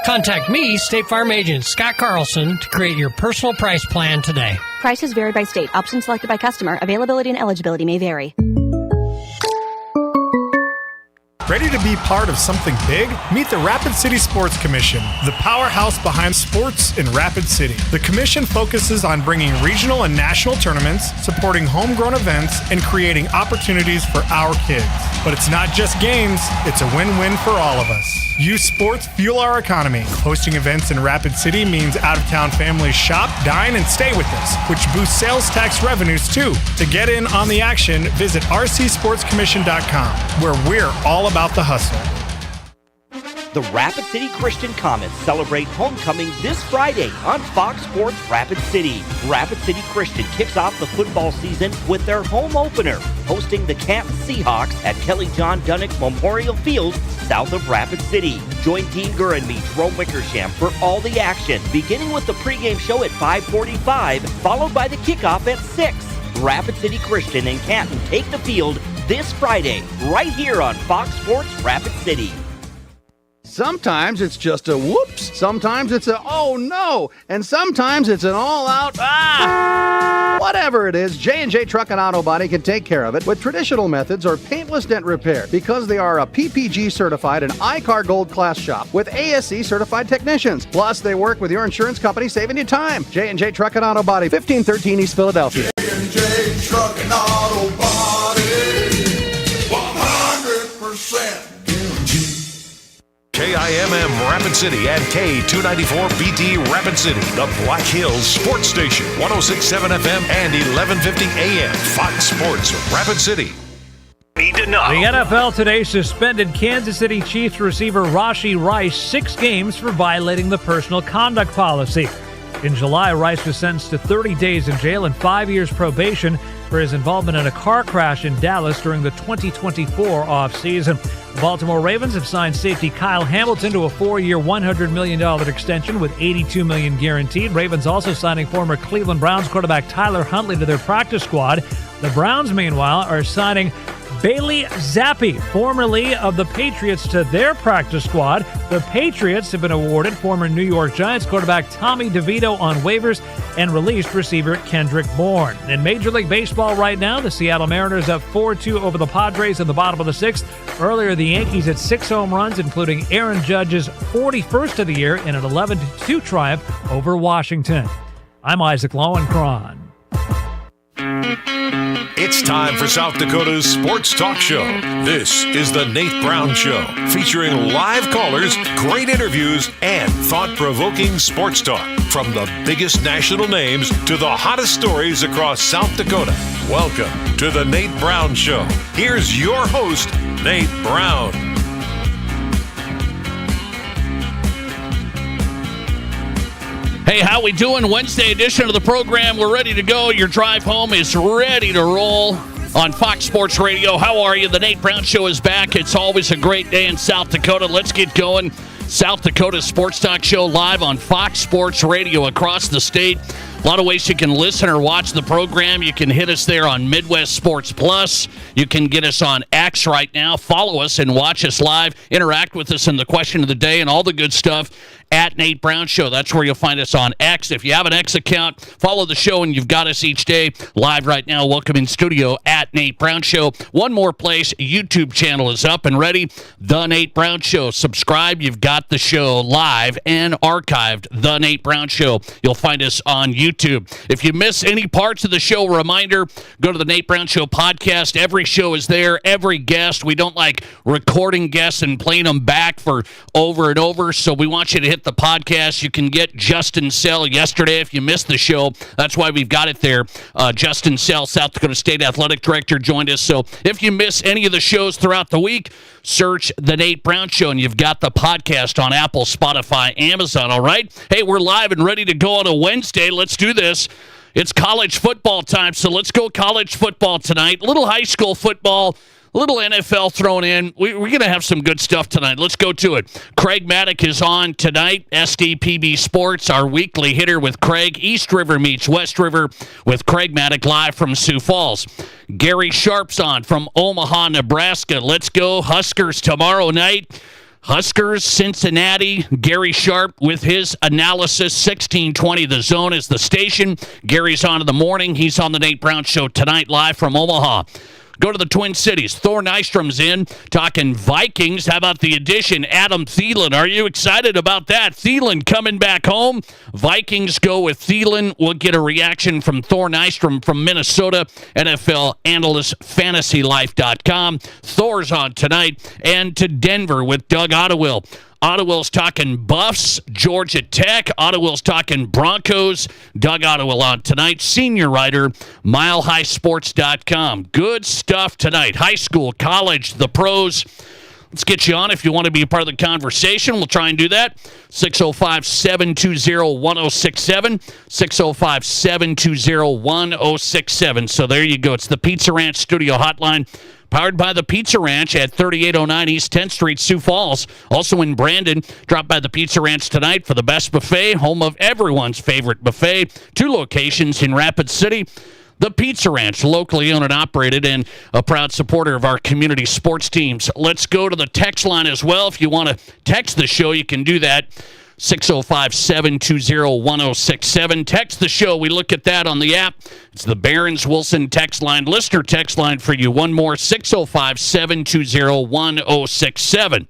Contact me, State Farm Agent Scott Carlson, to create your personal price plan today. Prices vary by state. Options selected by customer. Availability and eligibility may vary. Ready to be part of something big? Meet the Rapid City Sports Commission, the powerhouse behind sports in Rapid City. The commission focuses on bringing regional and national tournaments, supporting homegrown events, and creating opportunities for our kids. But it's not just games, it's a win-win for all of us. Youth sports fuel our economy. Hosting events in Rapid City means out-of-town families shop, dine, and stay with us, which boosts sales tax revenues too. To get in on the action, visit rcsportscommission.com, where we're all about the hustle. The Rapid City Christian Comets celebrate homecoming this Friday on Fox Sports Rapid City. Rapid City Christian kicks off the football season with their home opener, hosting the Canton Seahawks at Kelly John Dunnick Memorial Field, south of Rapid City. Join Dean Gurr and me, Jerome Wickersham, for all the action, beginning with the pregame show at 5:45, followed by the kickoff at 6. Rapid City Christian and Canton take the field this Friday, right here on Fox Sports Rapid City. Sometimes it's just a whoops, sometimes it's a oh no, and sometimes it's an all-out ah! Whatever it is, J&J Truck and Auto Body can take care of it with traditional methods or paintless dent repair because they are a PPG certified and iCar Gold class shop with ASE certified technicians. Plus, they work with your insurance company, saving you time. J&J Truck and Auto Body, 1513 East Philadelphia. J&J Truck and Auto Body, 100% guaranteed. KIMM Rapid City and K294BT Rapid City, the Black Hills Sports Station, 106.7 FM and 1150 AM, Fox Sports Rapid City. The NFL today suspended Kansas City Chiefs receiver Rashee Rice 6 games for violating the personal conduct policy. In July, Rice was sentenced to 30 days in jail and 5 years probation for his involvement in a car crash in Dallas during the 2024 offseason. The Baltimore Ravens have signed safety Kyle Hamilton to a 4-year, $100 million extension with $82 million guaranteed. Ravens also signing former Cleveland Browns quarterback Tyler Huntley to their practice squad. The Browns, meanwhile, are signing Bailey Zappi, formerly of the Patriots, to their practice squad. The Patriots have been awarded former New York Giants quarterback Tommy DeVito on waivers and released receiver Kendrick Bourne. In Major League Baseball right now, the Seattle Mariners up 4-2 over the Padres in the bottom of the 6th. Earlier, the Yankees had 6 home runs, including Aaron Judge's 41st of the year in an 11-2 triumph over Washington. I'm Isaac Lowenkron. It's time for South Dakota's Sports Talk Show. This is the Nate Brown Show, featuring live callers, great interviews, and thought-provoking sports talk. From the biggest national names to the hottest stories across South Dakota. Welcome to the Nate Brown Show. Here's your host, Nate Brown. Hey, how we doing? Wednesday edition of the program. We're ready to go. Your drive home is ready to roll on Fox Sports Radio. How are you? The Nate Brown Show is back. It's always a great day in South Dakota. Let's get going. South Dakota Sports Talk Show live on Fox Sports Radio across the state. A lot of ways you can listen or watch the program. You can hit us there on Midwest Sports Plus. You can get us on X right now. Follow us and watch us live. Interact with us in the question of the day and all the good stuff at Nate Brown Show. That's where you'll find us on X. If you have an X account, follow the show and you've got us each day live right now. Welcome in studio at Nate Brown Show. One more place, YouTube channel is up and ready. The Nate Brown Show. Subscribe. You've got the show live and archived. The Nate Brown Show. You'll find us on YouTube. If you miss any parts of the show, reminder, go to the Nate Brown Show podcast. Every show is there. Every guest. We don't like recording guests and playing them back for over and over, so we want you to hit the podcast. You can get Justin Sell yesterday if you missed the show. That's why we've got it there. Justin Sell, South Dakota State Athletic Director, joined us. So if you miss any of the shows throughout the week, search The Nate Brown Show, and you've got the podcast on Apple, Spotify, Amazon, all right? Hey, we're live and ready to go on a Wednesday. Let's do this. It's college football time, so let's go college football tonight. A little high school football, a little NFL thrown in. We're going to have some good stuff tonight. Let's go to it. Craig Maddock is on tonight. SDPB Sports, our weekly hitter with Craig. East River meets West River with Craig Maddock live from Sioux Falls. Gary Sharp's on from Omaha, Nebraska. Let's go Huskers tomorrow night. Huskers, Cincinnati, Gary Sharp with his analysis. 1620 The Zone is the station. Gary's on in the morning. He's on the Nate Brown Show tonight live from Omaha. Go to the Twin Cities. Thor Nystrom's in, talking Vikings. How about the addition, Adam Thielen? Are you excited about that? Thielen coming back home. Vikings go with Thielen. We'll get a reaction from Thor Nystrom from Minnesota, NFL analyst, fantasylife.com. Thor's on tonight. And to Denver with Doug Ottewill. Ottewill's talking Buffs, Georgia Tech. Ottewill's talking Broncos. Doug Ottewill on tonight. Senior writer, milehighsports.com. Good stuff tonight. High school, college, the pros. Let's get you on if you want to be a part of the conversation. We'll try and do that. 605-720-1067. 605-720-1067. So there you go. It's the Pizza Ranch Studio Hotline. Powered by the Pizza Ranch at 3809 East 10th Street, Sioux Falls. Also in Brandon, drop by the Pizza Ranch tonight for the best buffet, home of everyone's favorite buffet. 2 locations in Rapid City. The Pizza Ranch, locally owned and operated, and a proud supporter of our community sports teams. Let's go to the text line as well. If you want to text the show, you can do that. 605-720-1067. Text the show. We look at that on the app. It's the Barron's Wilson text line, listener text line for you. One more, 605-720-1067.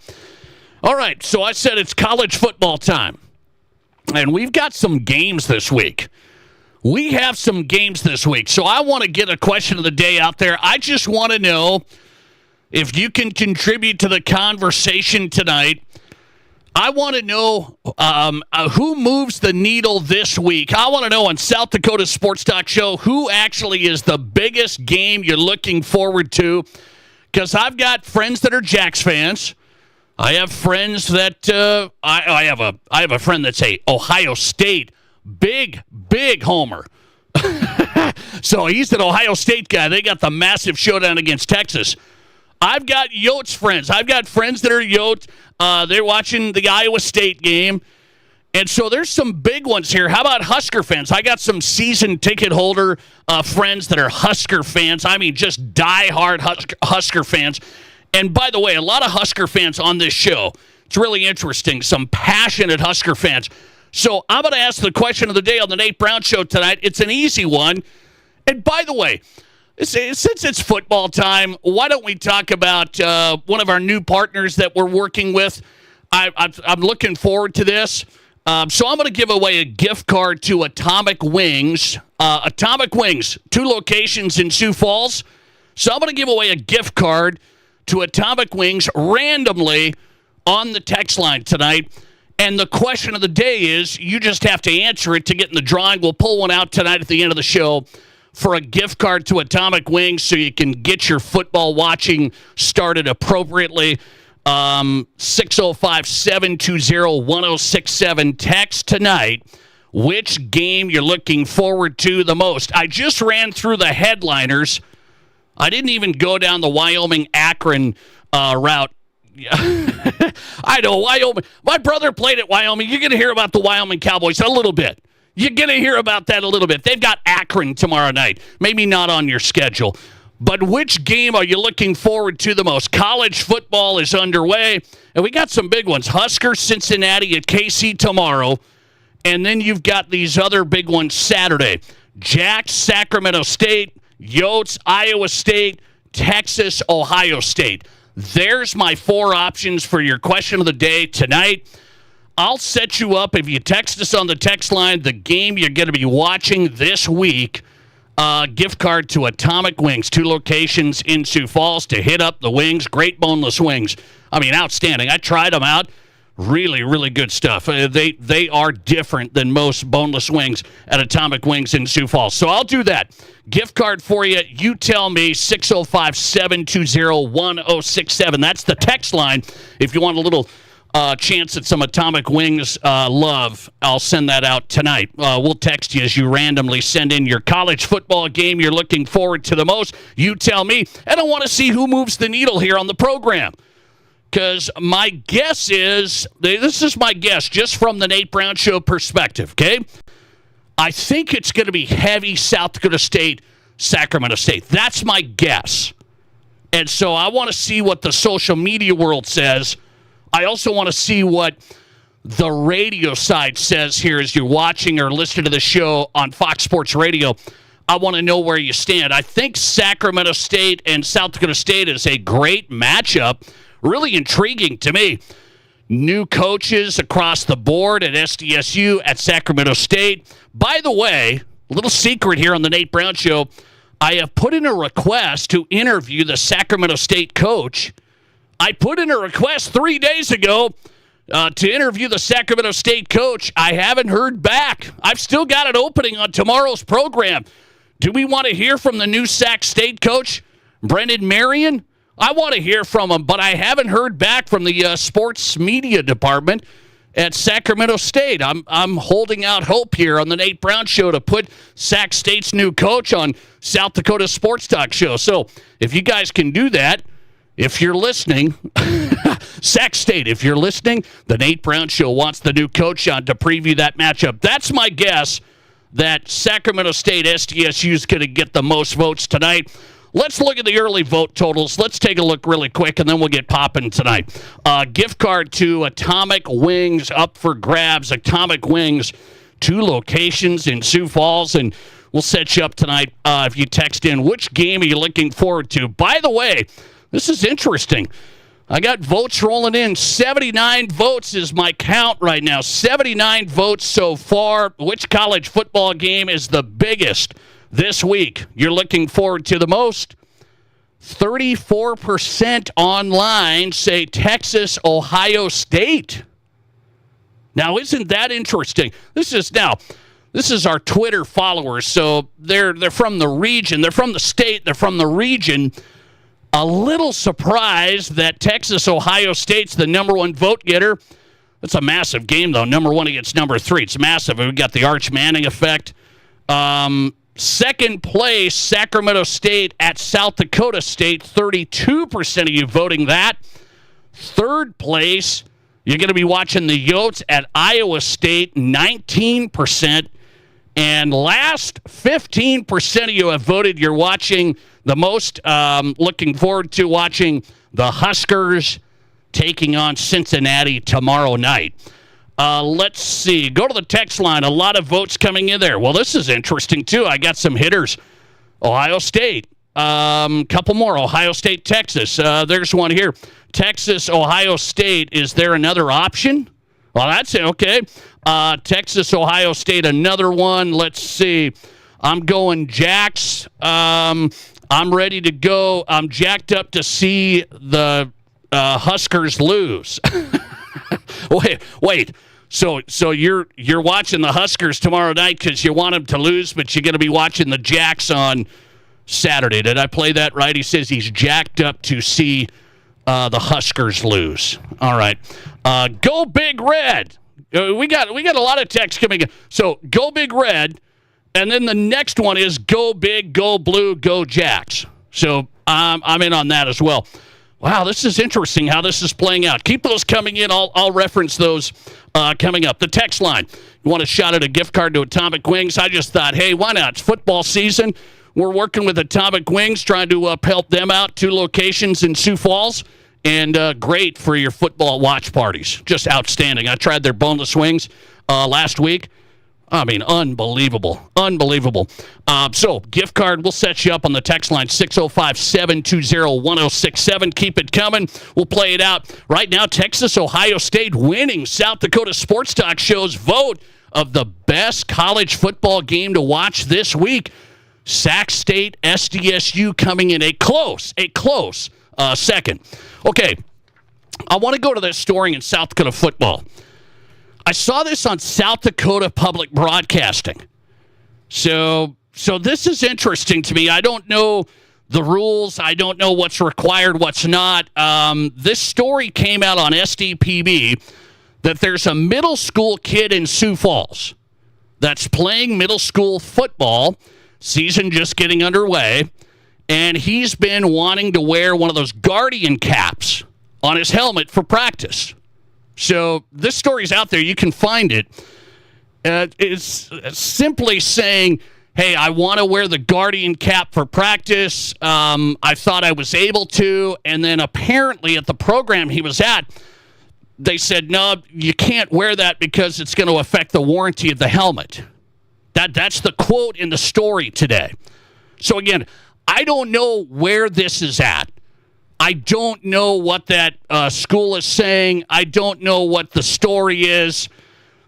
All right, so I said it's college football time, and we've got some games this week. We have some games this week, so I want to get a question of the day out there. I just want to know if you can contribute to the conversation tonight. I want to know who moves the needle this week. I want to know on South Dakota Sports Talk Show who actually is the biggest game you're looking forward to. Because I've got friends that are Jacks fans. I have friends that I have a friend that's a Ohio State big homer. So he's an Ohio State guy. They got the massive showdown against Texas. I've got Yotes friends. I've got friends that are Yotes. They're watching the Iowa State game. And so there's some big ones here. How about Husker fans? I got some season ticket holder friends that are Husker fans. I mean, just diehard Husker fans. And by the way, a lot of Husker fans on this show. It's really interesting. Some passionate Husker fans. So I'm going to ask the question of the day on the Nate Brown Show tonight. It's an easy one. And by the way, since it's football time, why don't we talk about one of our new partners that we're working with? I'm looking forward to this. So I'm going to give away a gift card to Atomic Wings. Atomic Wings, 2 locations in Sioux Falls. So I'm going to give away a gift card to Atomic Wings randomly on the text line tonight. And the question of the day is, you just have to answer it to get in the drawing. We'll pull one out tonight at the end of the show for a gift card to Atomic Wings so you can get your football watching started appropriately. 605-720-1067. Text tonight which game you're looking forward to the most. I just ran through the headliners. I didn't even go down the Wyoming-Akron route. I know, Wyoming. My brother played at Wyoming. You're going to hear about the Wyoming Cowboys a little bit. You're going to hear about that a little bit. They've got Akron tomorrow night. Maybe not on your schedule. But which game are you looking forward to the most? College football is underway, and we got some big ones. Husker, Cincinnati at KC tomorrow, and then you've got these other big ones Saturday. Jacks, Sacramento State, Yotes, Iowa State, Texas, Ohio State. There's my 4 options for your question of the day tonight. I'll set you up, if you text us on the text line, the game you're going to be watching this week. Gift card to Atomic Wings, 2 locations in Sioux Falls to hit up the wings. Great boneless wings. I mean, outstanding. I tried them out. Really, really good stuff. They are different than most boneless wings at Atomic Wings in Sioux Falls. So I'll do that. Gift card for you. You tell me, 605-720-1067. That's the text line. If you want a little chance at some Atomic Wings love, I'll send that out tonight. We'll text you as you randomly send in your college football game you're looking forward to the most. You tell me. And I want to see who moves the needle here on the program. Because my guess is, this is my guess, just from the Nate Brown Show perspective, okay? I think it's going to be heavy South Dakota State, Sacramento State. That's my guess. And so I want to see what the social media world says I also want to see what the radio side says here as you're watching or listening to the show on Fox Sports Radio. I want to know where you stand. I think Sacramento State and South Dakota State is a great matchup. Really intriguing to me. New coaches across the board at SDSU, at Sacramento State. By the way, a little secret here on the Nate Brown Show. I have put in a request to interview the Sacramento State coach. I put in a request 3 days ago to interview the Sacramento State coach. I haven't heard back. I've still got an opening on tomorrow's program. Do we want to hear from the new Sac State coach, Brendan Marion? I want to hear from him, but I haven't heard back from the sports media department at Sacramento State. I'm holding out hope here on the Nate Brown Show to put Sac State's new coach on South Dakota Sports Talk Show. So if you guys can do that, if you're listening, Sac State, if you're listening, the Nate Brown Show wants the new coach on to preview that matchup. That's my guess that Sacramento State SDSU is going to get the most votes tonight. Let's look at the early vote totals. Let's take a look really quick, and then we'll get popping tonight. Gift card to Atomic Wings up for grabs. Atomic Wings, 2 locations in Sioux Falls, and we'll set you up tonight if you text in. Which game are you looking forward to? By the way, this is interesting. I got votes rolling in. 79 votes is my count right now. 79 votes so far. Which college football game is the biggest this week you're looking forward to the most? 34% online say Texas, Ohio State. Now, isn't that interesting? This is our Twitter followers, so they're from the region. They're from the state. They're from the region. A little surprised that Texas, Ohio State's the number 1 vote getter. That's a massive game, though. Number 1 against number 3. It's massive. We've got the Arch Manning effect. Second place, Sacramento State at South Dakota State. 32% of you voting that. Third place, you're going to be watching the Yotes at Iowa State. 19%. And last, 15% of you have voted. You're watching the most, looking forward to watching the Huskers taking on Cincinnati tomorrow night. Let's see. Go to the text line. A lot of votes coming in there. Well, this is interesting, too. I got some hitters. Ohio State. Couple more. Ohio State, Texas. There's one here. Texas, Ohio State. Is there another option? Well, that's it. Okay. Texas, Ohio State, another one. Let's see. I'm going Jacks. I'm ready to go. I'm jacked up to see the Huskers lose. Wait. So you're watching the Huskers tomorrow night because you want them to lose, but you're going to be watching the Jacks on Saturday. Did I play that right? He says he's jacked up to see the Huskers lose. All right. Go Big Red. We got a lot of texts coming in. So go Big Red. And then the next one is go big, go blue, go Jacks. So I'm in on that as well. Wow, this is interesting how this is playing out. Keep those coming in. I'll reference those coming up. The text line. You want a shot at a gift card to Atomic Wings? I just thought, hey, why not? It's football season. We're working with Atomic Wings, trying to help them out. 2 locations in Sioux Falls. And great for your football watch parties. Just outstanding. I tried their boneless wings last week. I mean, unbelievable. So, gift card, we'll set you up on the text line, 605-720-1067. Keep it coming. We'll play it out. Right now, Texas, Ohio State winning South Dakota Sports Talk Show's vote of the best college football game to watch this week. Sac State, SDSU coming in a close second. Okay, I want to go to this story in South Dakota football. I saw this on South Dakota Public Broadcasting. So this is interesting to me. I don't know the rules. I don't know what's required, what's not. This story came out on SDPB that there's a middle school kid in Sioux Falls that's playing middle school football, season just getting underway, and he's been wanting to wear one of those Guardian caps on his helmet for practice. So this story's out there. You can find it. It's simply saying, hey, I want to wear the Guardian cap for practice. I thought I was able to. And then apparently at the program he was at, they said, no, you can't wear that because it's going to affect the warranty of the helmet. That's the quote in the story today. So again, I don't know where this is at. I don't know what that school is saying. I don't know what the story is.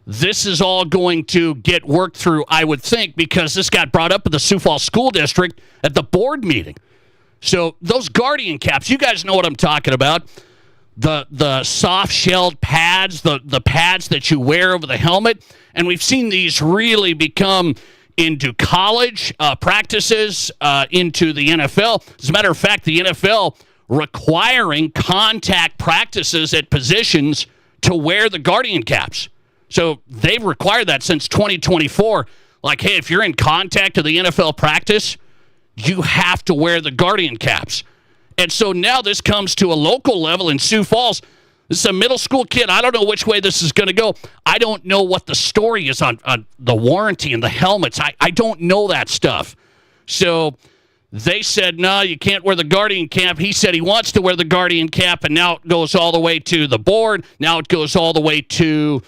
This is all going to get worked through, I would think, because this got brought up in the Sioux Falls School District at the board meeting. So those Guardian caps, you guys know what I'm talking about. The soft-shelled pads, the pads that you wear over the helmet. And we've seen these really become into college practices, into the NFL. As a matter of fact, the NFL requiring contact practices at positions to wear the Guardian caps. So they've required that since 2024. Like, hey, if you're in contact to the NFL practice, you have to wear the Guardian caps. And so now this comes to a local level in Sioux Falls. This is a middle school kid. I don't know which way this is going to go. I don't know what the story is on the warranty and the helmets. I don't know that stuff. So they said, no, you can't wear the Guardian cap. He said he wants to wear the Guardian cap, and now it goes all the way to the board. Now it goes all the way to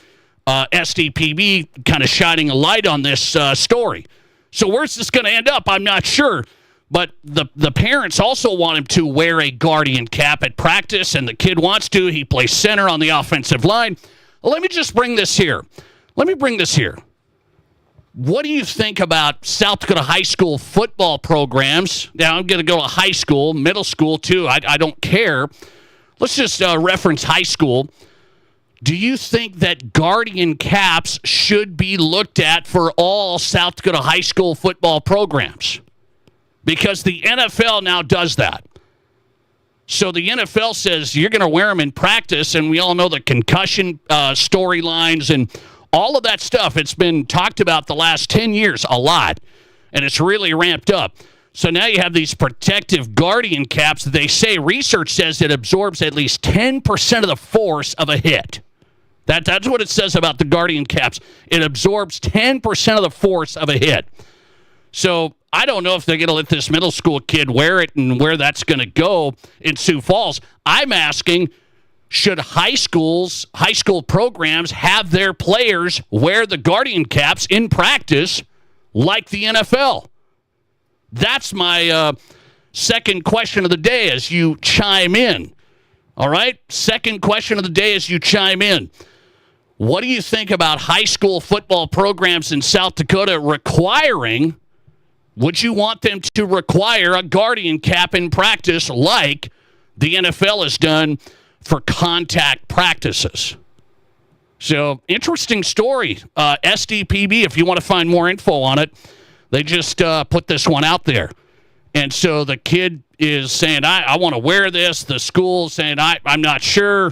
SDPB, kind of shining a light on this story. So where's this going to end up? I'm not sure. But the parents also want him to wear a Guardian cap at practice, and the kid wants to. He plays center on the offensive line. Let me just bring this here. What do you think about South Dakota high school football programs? Now, I'm going to go to high school, middle school, too. I don't care. Let's just reference high school. Do you think that Guardian caps should be looked at for all South Dakota high school football programs? Because the NFL now does that. So the NFL says you're going to wear them in practice, and we all know the concussion storylines and all of that stuff. It's been talked about the last 10 years a lot, and it's really ramped up. So now you have these protective Guardian caps that they say, research says it absorbs at least 10% of the force of a hit. That's what it says about the Guardian caps. It absorbs 10% of the force of a hit. So I don't know if they're going to let this middle school kid wear it and where that's going to go in Sioux Falls. I'm asking, should high school programs have their players wear the Guardian caps in practice like the NFL? That's my second question of the day as you chime in. All right? Second question of the day as you chime in. What do you think about high school football programs in South Dakota requiring, would you want them to require a Guardian cap in practice like the NFL has done for contact practices? So, interesting story. SDPB, if you want to find more info on it, they just put this one out there. And so the kid is saying, I want to wear this. The school's saying, I'm not sure.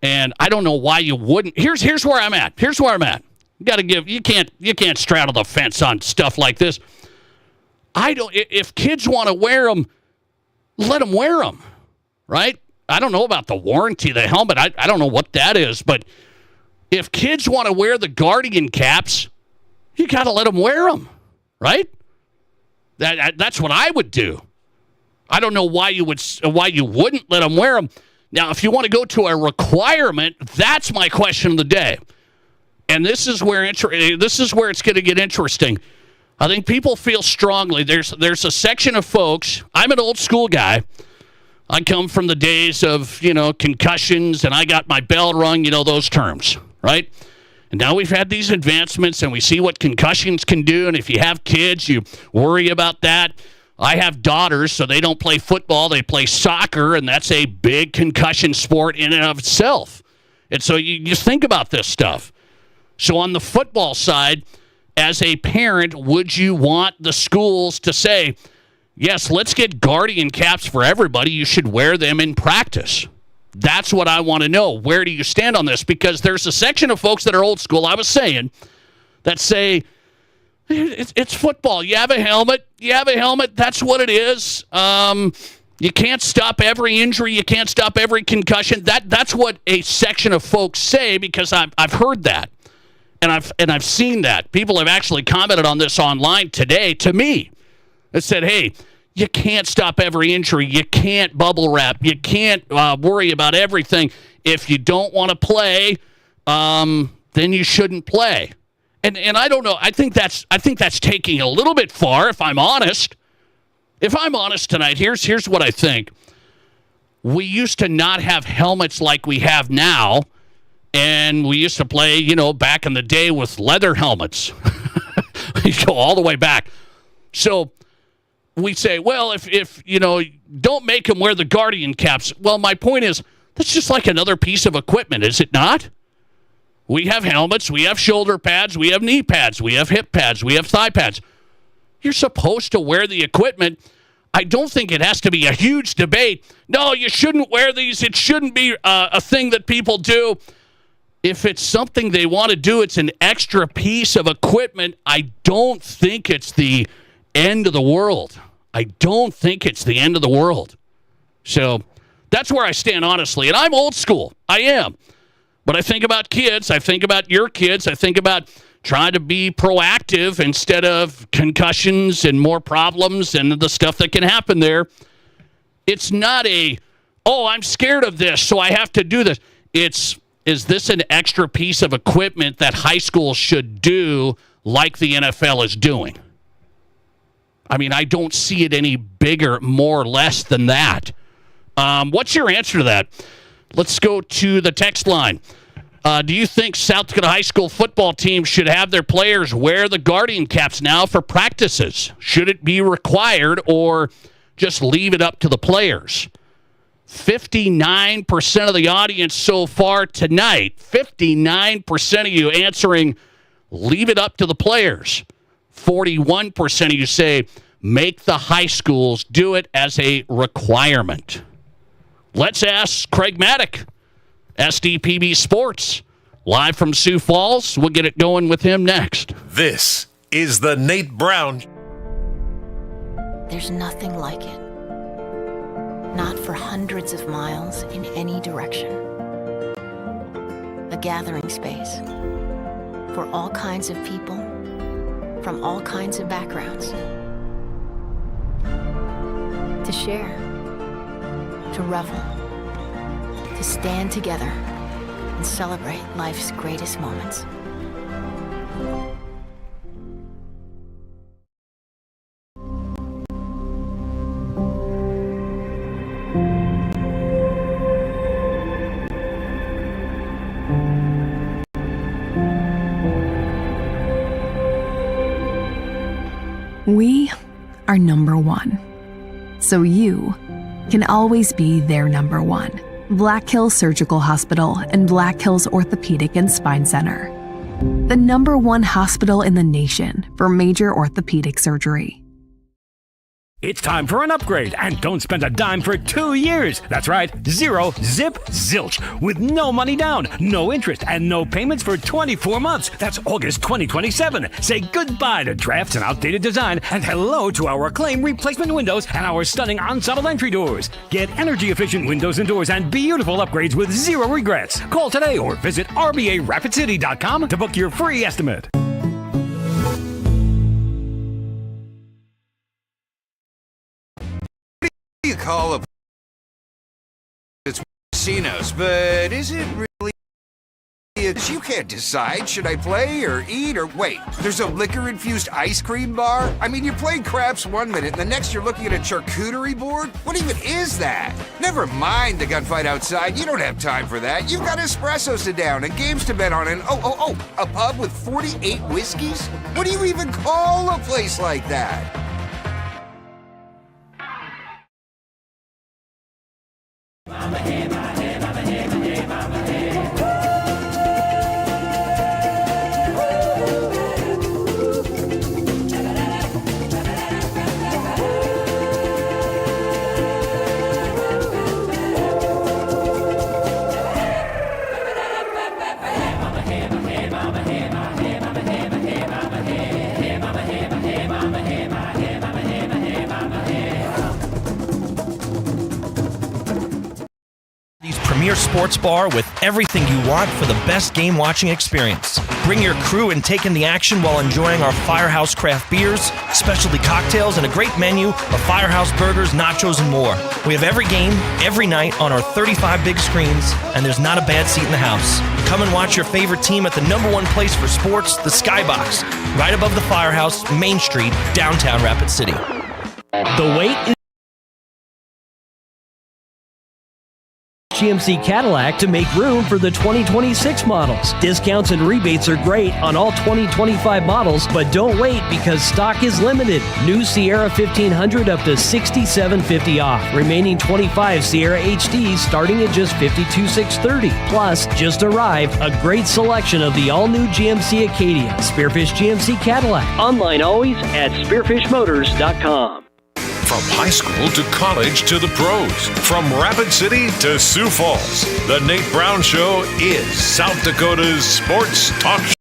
And I don't know why you wouldn't. Here's where I'm at. You got to give. You can't straddle the fence on stuff like this. If kids want to wear them, let them wear them, right? I don't know about the warranty, the helmet. I don't know what that is. But if kids want to wear the Guardian caps, you got to let them wear them, right? That's what I would do. I don't know why you wouldn't let them wear them. Now, if you want to go to a requirement, that's my question of the day. And this is where it's going to get interesting. I think people feel strongly. There's a section of folks. I'm an old school guy. I come from the days of, concussions, and I got my bell rung, those terms, right? And now we've had these advancements, and we see what concussions can do. And if you have kids, you worry about that. I have daughters, so they don't play football. They play soccer, and that's a big concussion sport in and of itself. And so you think about this stuff. So on the football side, as a parent, would you want the schools to say, yes, let's get Guardian caps for everybody. You should wear them in practice. That's what I want to know. Where do you stand on this? Because there's a section of folks that are old school, I was saying, that say, it's football. You have a helmet. That's what it is. You can't stop every injury. You can't stop every concussion. That's what a section of folks say, because I've heard that. And I've seen that. People have actually commented on this online today to me. It said, hey, you can't stop every injury. You can't bubble wrap. You can't worry about everything. if you don't want to play, then you shouldn't play. And I don't know. I think that's taking a little bit far, if I'm honest. If I'm honest tonight, here's what I think. We used to not have helmets like we have now, and we used to play, back in the day with leather helmets. You go all the way back. So we say, well, if don't make them wear the Guardian caps. Well, my point is, that's just like another piece of equipment, is it not? We have helmets, we have shoulder pads, we have knee pads, we have hip pads, we have thigh pads. You're supposed to wear the equipment. I don't think it has to be a huge debate. No, you shouldn't wear these. It shouldn't be a thing that people do. If it's something they want to do, it's an extra piece of equipment. I don't think it's the end of the world. I don't think it's the end of the world. So that's where I stand, honestly. And I'm old school. I am. But I think about kids. I think about your kids. I think about trying to be proactive instead of concussions and more problems and the stuff that can happen there. It's not I'm scared of this, so I have to do this. Is this an extra piece of equipment that high school should do like the NFL is doing? I mean, I don't see it any bigger, more or less than that. What's your answer to that? Let's go to the text line. Do you think South Dakota high school football teams should have their players wear the Guardian caps now for practices? Should it be required or just leave it up to the players? 59% of the audience so far tonight, 59% of you answering, leave it up to the players. 41% of you say, make the high schools do it as a requirement. Let's ask Craig Maddock, SDPB Sports, live from Sioux Falls. We'll get it going with him next. This is the Nate Brown. There's nothing like it. Not for hundreds of miles in any direction. A gathering space for all kinds of people from all kinds of backgrounds. To share, to revel, to stand together and celebrate life's greatest moments. We are number one, so you can always be their number one. Black Hills Surgical Hospital and Black Hills Orthopedic and Spine Center. The number one hospital in the nation for major orthopedic surgery. It's time for an upgrade, and don't spend a dime for 2 years. That's right, 0 zip zilch, with no money down, no interest, and no payments for 24 months. That's August 2027. Say goodbye to drafts and outdated design, and hello to our acclaimed replacement windows and our stunning ensemble entry doors. Get energy-efficient windows and doors and beautiful upgrades with zero regrets. Call today or visit RBARapidCity.com to book your free estimate. You call a it's casinos, but is it really? You can't decide. Should I play or eat or wait? There's a liquor-infused ice cream bar? I mean, you're playing craps 1 minute, and the next you're looking at a charcuterie board? What even is that? Never mind the gunfight outside. You don't have time for that. You've got espressos to down and games to bet on, and a pub with 48 whiskeys? What do you even call a place like that? sports bar with everything you want for the best game-watching experience. Bring your crew and take in the action while enjoying our Firehouse craft beers, specialty cocktails, and a great menu of Firehouse burgers, nachos, and more. We have every game, every night on our 35 big screens, and there's not a bad seat in the house. Come and watch your favorite team at the #1 place for sports, the Skybox, right above the Firehouse, Main Street, downtown Rapid City. The wait is GMC Cadillac to make room for the 2026 models. Discounts and rebates are great on all 2025 models, but don't wait because stock is limited. New Sierra 1500 up to $67.50 off. Remaining 25 Sierra HDs starting at just $52,630. Plus, just arrived a great selection of the all-new GMC Acadia. Spearfish GMC Cadillac. Online always at spearfishmotors.com. From high school to college to the pros, from Rapid City to Sioux Falls, the Nate Brown Show is South Dakota's sports talk show.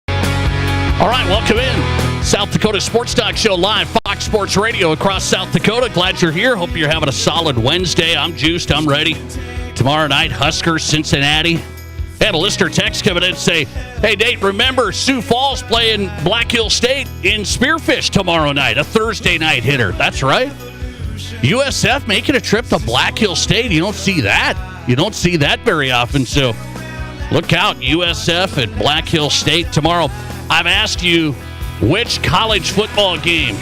All right, welcome in. South Dakota Sports Talk Show live, Fox Sports Radio across South Dakota. Glad you're here. Hope you're having a solid Wednesday. I'm juiced. I'm ready. Tomorrow night, Huskers, Cincinnati. I had a listener text coming in and say, hey, Nate, remember Sioux Falls playing Black Hill State in Spearfish tomorrow night, a Thursday night hitter. That's right. USF making a trip to Black Hill State. You don't see that. You don't see that very often. So look out, USF at Black Hill State tomorrow. I've asked you, which college football game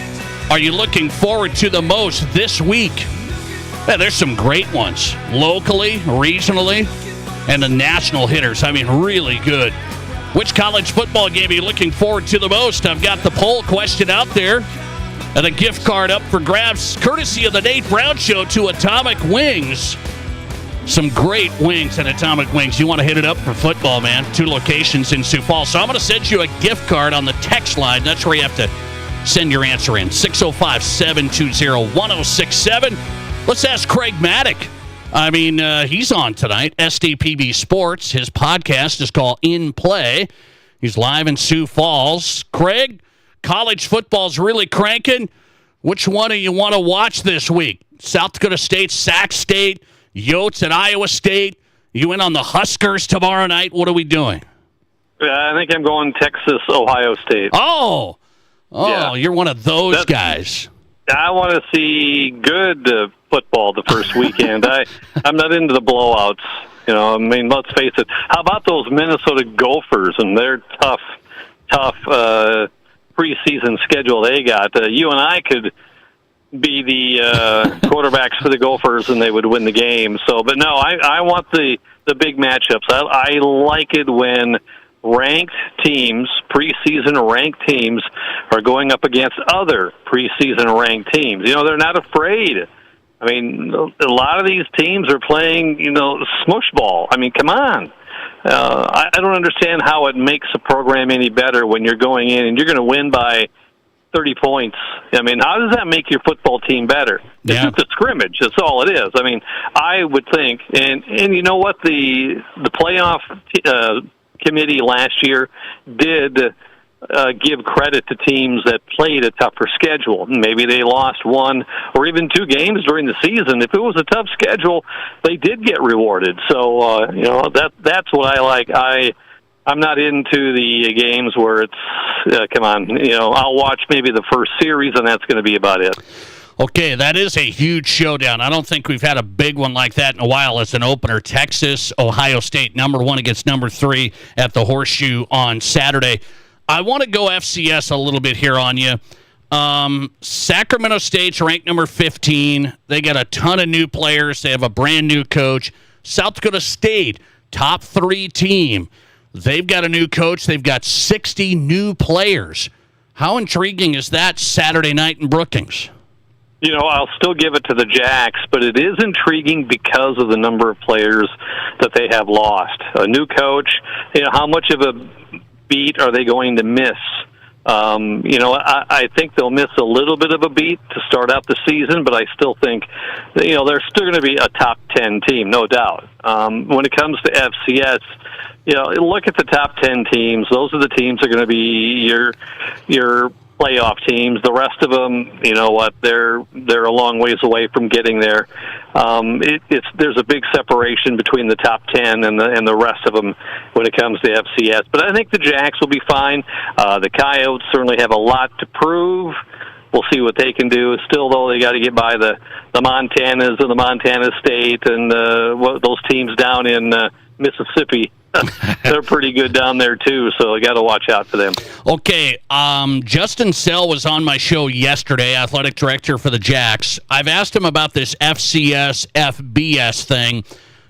are you looking forward to the most this week? Yeah, there's some great ones, locally, regionally, and the national hitters. I mean, really good. Which college football game are you looking forward to the most? I've got the poll question out there, and a gift card up for grabs, courtesy of the Nate Brown Show, to Atomic Wings. Some great wings at Atomic Wings. You want to hit it up for football, man. 2 locations in Sioux Falls. So I'm going to send you a gift card on the text line. That's where you have to send your answer in. 605-720-1067. Let's ask Craig Maddock. I mean, he's on tonight, SDPB Sports. His podcast is called In Play. He's live in Sioux Falls. Craig, college football's really cranking. Which one do you want to watch this week? South Dakota State, Sac State, Yotes at Iowa State. You in on the Huskers tomorrow night? What are we doing? I think I'm going Texas, Ohio State. Oh, yeah. You're one of those guys. I want to see good football the first weekend. I'm not into the blowouts. You know, I mean, let's face it. How about those Minnesota Gophers and their tough preseason schedule they got? You and I could be the quarterbacks for the Gophers, and they would win the game. So, but no, I want the big matchups. I like it when ranked teams, preseason ranked teams, are going up against other preseason ranked teams. You know, they're not afraid. I mean, a lot of these teams are playing, smush ball. I mean, come on. I don't understand how it makes a program any better when you're going in and you're going to win by 30 points. I mean, how does that make your football team better? It's just a scrimmage. That's all it is. I mean, I would think, and you know what, the playoff committee last year did give credit to teams that played a tougher schedule. Maybe they lost 1 or even 2 games during the season. If it was a tough schedule, they did get rewarded. So, that's what I like. I'm not into the games where it's, come on, I'll watch maybe the first series, and that's going to be about it. Okay, that is a huge showdown. I don't think we've had a big one like that in a while as an opener. Texas, Ohio State, number 1 against number 3 at the Horseshoe on Saturday. I want to go FCS a little bit here on you. Sacramento State's ranked number 15. They got a ton of new players. They have a brand new coach. South Dakota State, top 3 team. They've got a new coach. They've got 60 new players. How intriguing is that Saturday night in Brookings? I'll still give it to the Jacks, but it is intriguing because of the number of players that they have lost. A new coach, how much of a beat are they going to miss? I think they'll miss a little bit of a beat to start out the season, but I still think, they're still going to be a top 10 team, no doubt. When it comes to FCS, look at the top 10 teams. Those are the teams that are going to be your playoff teams. The rest of them, you know what, they're a long ways away from getting there. There's a big separation between the top 10 and the rest of them when it comes to FCS. But I think the Jacks will be fine. The Coyotes certainly have a lot to prove. We'll see what they can do. Still, though, they got to get by the Montanas and the Montana State and those teams down in Mississippi. They're pretty good down there, too, so you got to watch out for them. Okay, Justin Sell was on my show yesterday, athletic director for the Jacks. I've asked him about this FCS, FBS thing,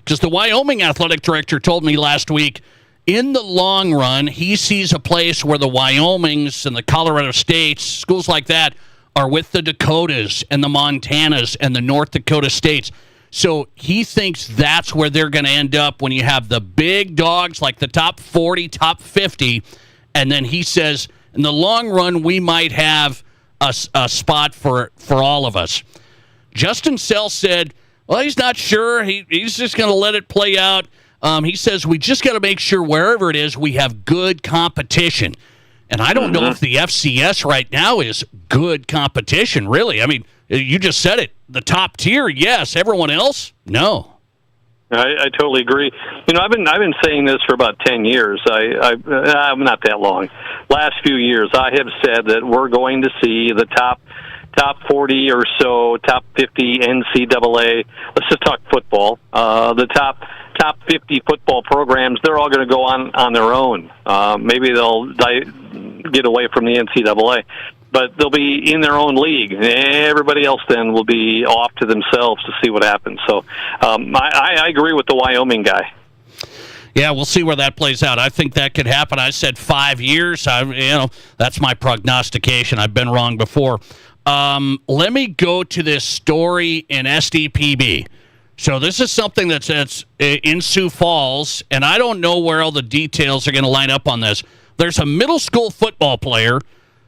because the Wyoming athletic director told me last week, in the long run, he sees a place where the Wyomings and the Colorado States, schools like that, are with the Dakotas and the Montanas and the North Dakota states. So he thinks that's where they're going to end up when you have the big dogs like the top 40, top 50. And then he says, in the long run, we might have a spot for all of us. Justin Sell said, well, he's not sure. He's just going to let it play out. He says, we just got to make sure wherever it is, we have good competition. And I don't know if the FCS right now is good competition, really. I mean, you just said it. The top tier, yes. Everyone else, no. I totally agree. You know, I've been saying this for about 10 years. I'm not that long. Last few years, I have said that we're going to see the top 40 or so, top 50 NCAA. Let's just talk football. The top 50 football programs, they're all going to go on their own. Maybe they'll get away from the NCAA, but they'll be in their own league. Everybody else then will be off to themselves to see what happens. So I agree with the Wyoming guy. Yeah, we'll see where that plays out. I think that could happen. I said 5 years. That's my prognostication. I've been wrong before. Let me go to this story in SDPB. So this is something that's in Sioux Falls, and I don't know where all the details are going to line up on this. There's a middle school football player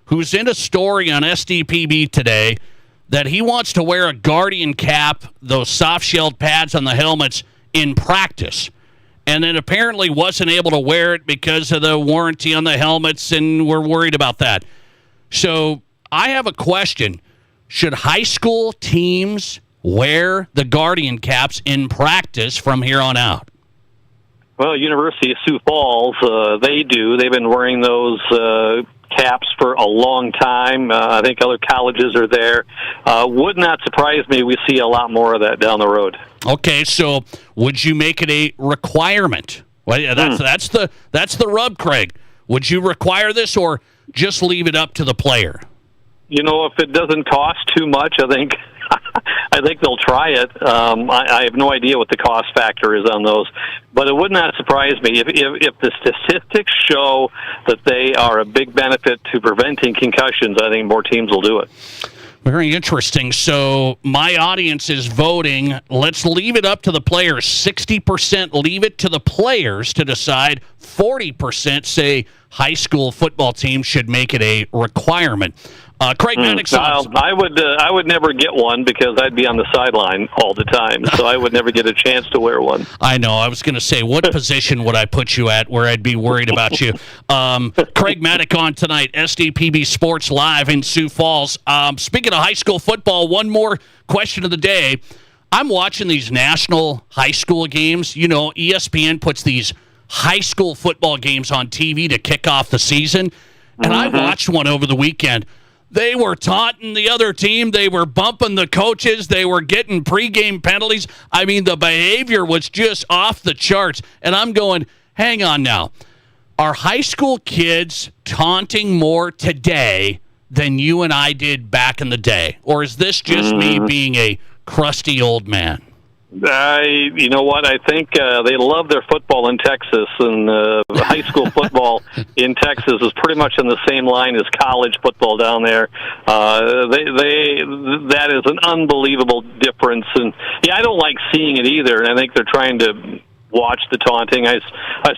who's in a story on SDPB today that he wants to wear a Guardian cap, those soft-shelled pads on the helmets, in practice. And then apparently wasn't able to wear it because of the warranty on the helmets, and we're worried about that. So I have a question. Should high school teams wear the Guardian caps in practice from here on out? Well, University of Sioux Falls, they do. They've been wearing those caps for a long time. I think other colleges are there. Would not surprise me. We see a lot more of that down the road. Okay, so would you make it a requirement? Well, yeah, that's the rub, Craig. Would you require this or just leave it up to the player? You know, if it doesn't cost too much, I think they'll try it. I have no idea what the cost factor is on those, but it would not surprise me if the statistics show that they are a big benefit to preventing concussions. I think more teams will do it. Very interesting. So my audience is voting. Let's leave it up to the players. 60% leave it to the players to decide. 40% say high school football teams should make it a requirement. Craig Maddox. I would never get one because I'd be on the sideline all the time, so I would never get a chance to wear one. I know. I was going to say, what position would I put you at where I'd be worried about you? Craig Maddox on tonight, SDPB Sports Live in Sioux Falls. Speaking of high school football, one more question of the day. I'm watching these national high school games. You know, ESPN puts these high school football games on TV to kick off the season, and I watched one over the weekend. They were taunting the other team. They were bumping the coaches. They were getting pregame penalties. I mean, the behavior was just off the charts. And I'm going, hang on now. Are high school kids taunting more today than you and I did back in the day? Or is this just me being a crusty old man? You know what? I think they love their football in Texas, and high school football in Texas is pretty much in the same line as college football down there. That is an unbelievable difference, and I don't like seeing it either. And I think they're trying to watch the taunting. I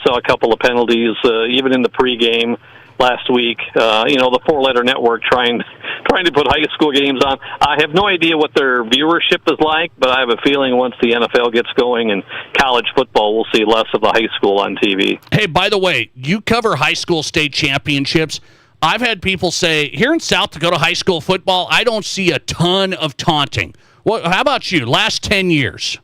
saw a couple of penalties even in the pregame last week. The four-letter network trying trying to put high school games on. I have no idea what their viewership is like, but I have a feeling once the NFL gets going and college football, we'll see less of the high school on TV. Hey, by the way, you cover high school state championships. I've had people say, here in South Dakota high school football, I don't see a ton of taunting. How about you? Last 10 years?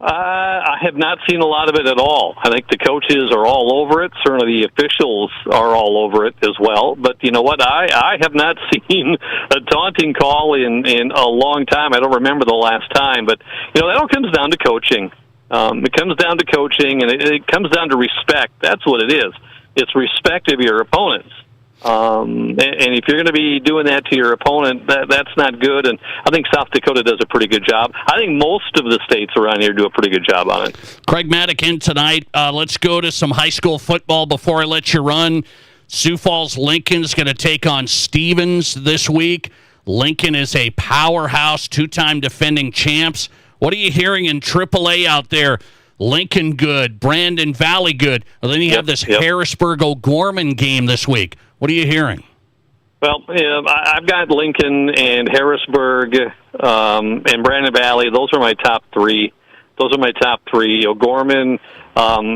I have not seen a lot of it at all. I think the coaches are all over it. Certainly the officials are all over it as well. But you know what? I have not seen a taunting call in a long time. I don't remember the last time. But, that all comes down to coaching. It comes down to coaching, and it comes down to respect. That's what it is. It's respect of your opponents. And if you're going to be doing that to your opponent, that's not good. And I think South Dakota does a pretty good job. I think most of the states around here do a pretty good job on it. Craig Maddock in tonight. Let's go to some high school football before I let you run. Sioux Falls Lincoln's going to take on Stevens this week. Lincoln is a powerhouse, two-time defending champs. What are you hearing in AAA out there? Lincoln good, Brandon Valley good. And then you have this Harrisburg-O'Gorman game this week. What are you hearing? Well, I've got Lincoln and Harrisburg and Brandon Valley. Those are my top three. O'Gorman,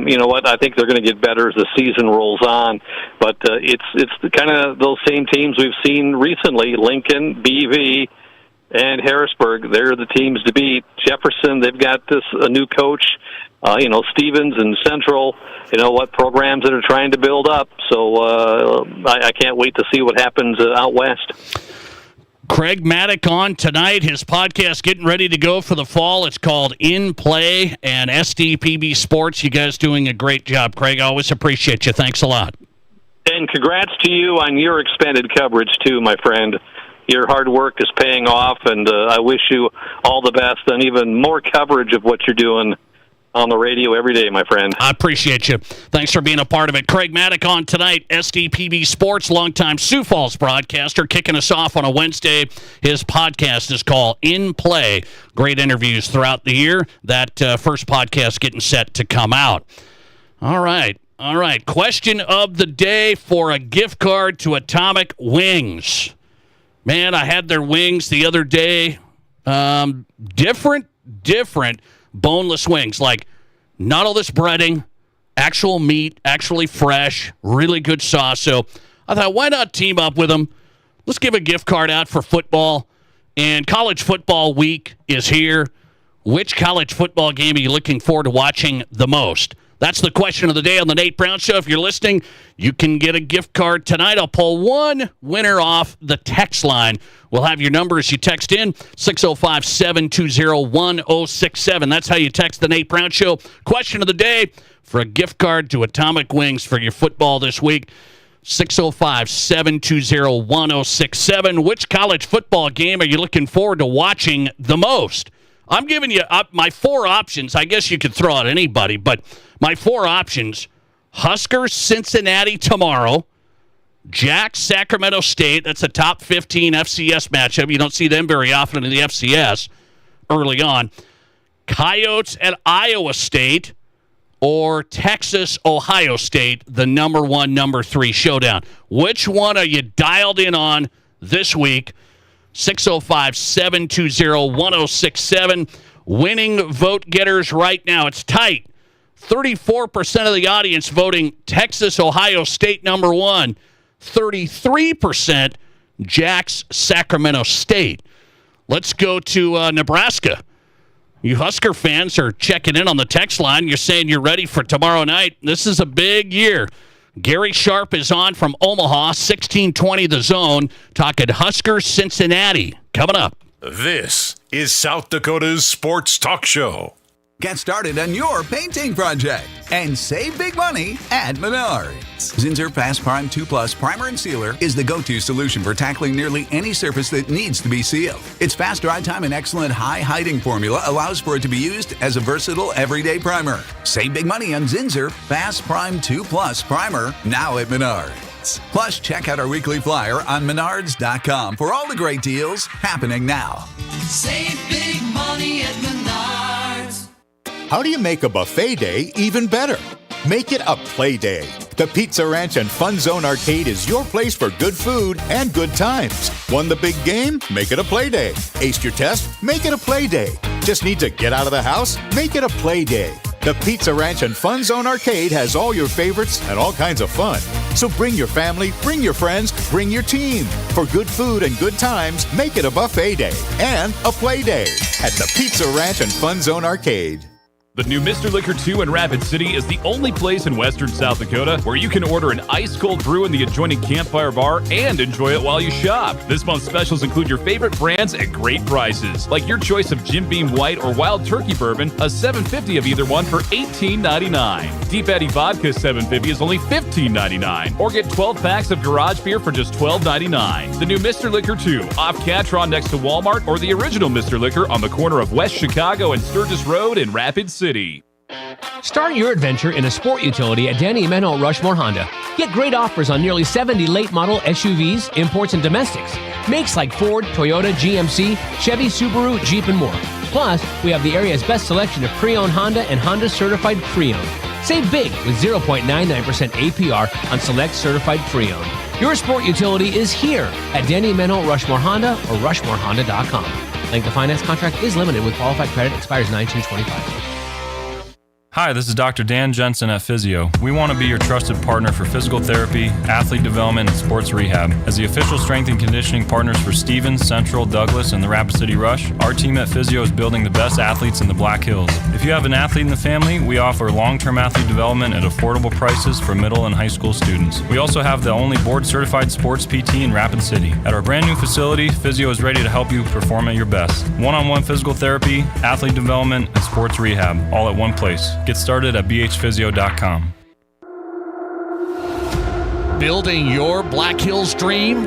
you know what? I think they're going to get better as the season rolls on. But it's kind of those same teams we've seen recently, Lincoln, BV, and Harrisburg. They're the teams to beat. Jefferson, they've got a new coach. Stevens and Central, programs that are trying to build up. So I can't wait to see what happens out west. Craig Maddock on tonight. His podcast getting ready to go for the fall. It's called In Play and SDPB Sports. You guys doing a great job, Craig. I always appreciate you. Thanks a lot. And congrats to you on your expanded coverage, too, my friend. Your hard work is paying off, and I wish you all the best and even more coverage of what you're doing on the radio every day, my friend. I appreciate you. Thanks for being a part of it. Craig Maddock on tonight, SDPB Sports, longtime Sioux Falls broadcaster, kicking us off on a Wednesday. His podcast is called In Play. Great interviews throughout the year. That first podcast getting set to come out. All right. Question of the day for a gift card to Atomic Wings. Man, I had their wings the other day. Different boneless wings, like not all this breading, actual meat, actually fresh, really good sauce. So I thought, why not team up with them? Let's give a gift card out for football. And college football week is here. Which college football game are you looking forward to watching the most? That's the question of the day on the Nate Brown Show. If you're listening, you can get a gift card tonight. I'll pull one winner off the text line. We'll have your number as you text in, 605-720-1067. That's how you text the Nate Brown Show. Question of the day for a gift card to Atomic Wings for your football this week, 605-720-1067. Which college football game are you looking forward to watching the most? I'm giving you my four options. I guess you could throw out anybody, but my four options: Huskers, Cincinnati tomorrow, Jack, Sacramento State. That's a top 15 FCS matchup. You don't see them very often in the FCS early on. Coyotes at Iowa State, or Texas, Ohio State, the number 1, number 3 showdown. Which one are you dialed in on this week? 605-720-1067. Winning vote getters right now. It's tight. 34% of the audience voting Texas, Ohio State number 1. 33% Jack's, Sacramento State. Let's go to Nebraska. You Husker fans are checking in on the text line. You're saying you're ready for tomorrow night. This is a big year. Gary Sharp is on from Omaha, 1620 The Zone, talking Huskers, Cincinnati. Coming up. This is South Dakota's Sports Talk Show. Get started on your painting project and save big money at Menards. Zinsser Fast Prime 2 Plus Primer and Sealer is the go-to solution for tackling nearly any surface that needs to be sealed. Its fast dry time and excellent high hiding formula allows for it to be used as a versatile everyday primer. Save big money on Zinsser Fast Prime 2 Plus Primer now at Menards. Plus, check out our weekly flyer on Menards.com for all the great deals happening now. Save big money at Menards. How do you make a buffet day even better? Make it a play day. The Pizza Ranch and Fun Zone Arcade is your place for good food and good times. Won the big game? Make it a play day. Aced your test? Make it a play day. Just need to get out of the house? Make it a play day. The Pizza Ranch and Fun Zone Arcade has all your favorites and all kinds of fun. So bring your family, bring your friends, bring your team. For good food and good times, make it a buffet day and a play day at the Pizza Ranch and Fun Zone Arcade. The new Mr. Liquor 2 in Rapid City is the only place in western South Dakota where you can order an ice-cold brew in the adjoining Campfire Bar and enjoy it while you shop. This month's specials include your favorite brands at great prices, like your choice of Jim Beam White or Wild Turkey Bourbon, a $7.50 of either one for $18.99. Deep Eddy Vodka $7.50 is only $15.99. Or get 12 packs of Garage Beer for just $12.99. The new Mr. Liquor 2, off Catron next to Walmart, or the original Mr. Liquor on the corner of West Chicago and Sturgis Road in Rapid City. Start your adventure in a sport utility at Danny Menno Rushmore Honda. Get great offers on nearly 70 late model SUVs, imports, and domestics. Makes like Ford, Toyota, GMC, Chevy, Subaru, Jeep, and more. Plus, we have the area's best selection of pre-owned Honda and Honda certified pre-owned. Save big with 0.99% APR on select certified pre-owned. Your sport utility is here at Danny Menno Rushmore Honda or RushmoreHonda.com. Length of finance contract is limited with qualified credit, expires 9/2/25. Hi, this is Dr. Dan Jensen at Physio. We want to be your trusted partner for physical therapy, athlete development, and sports rehab. As the official strength and conditioning partners for Stevens, Central, Douglas, and the Rapid City Rush, our team at Physio is building the best athletes in the Black Hills. If you have an athlete in the family, we offer long-term athlete development at affordable prices for middle and high school students. We also have the only board-certified sports PT in Rapid City. At our brand new facility, Physio is ready to help you perform at your best. One-on-one physical therapy, athlete development, and sports rehab, all at one place. Get started at bhphysio.com. Building your Black Hills dream?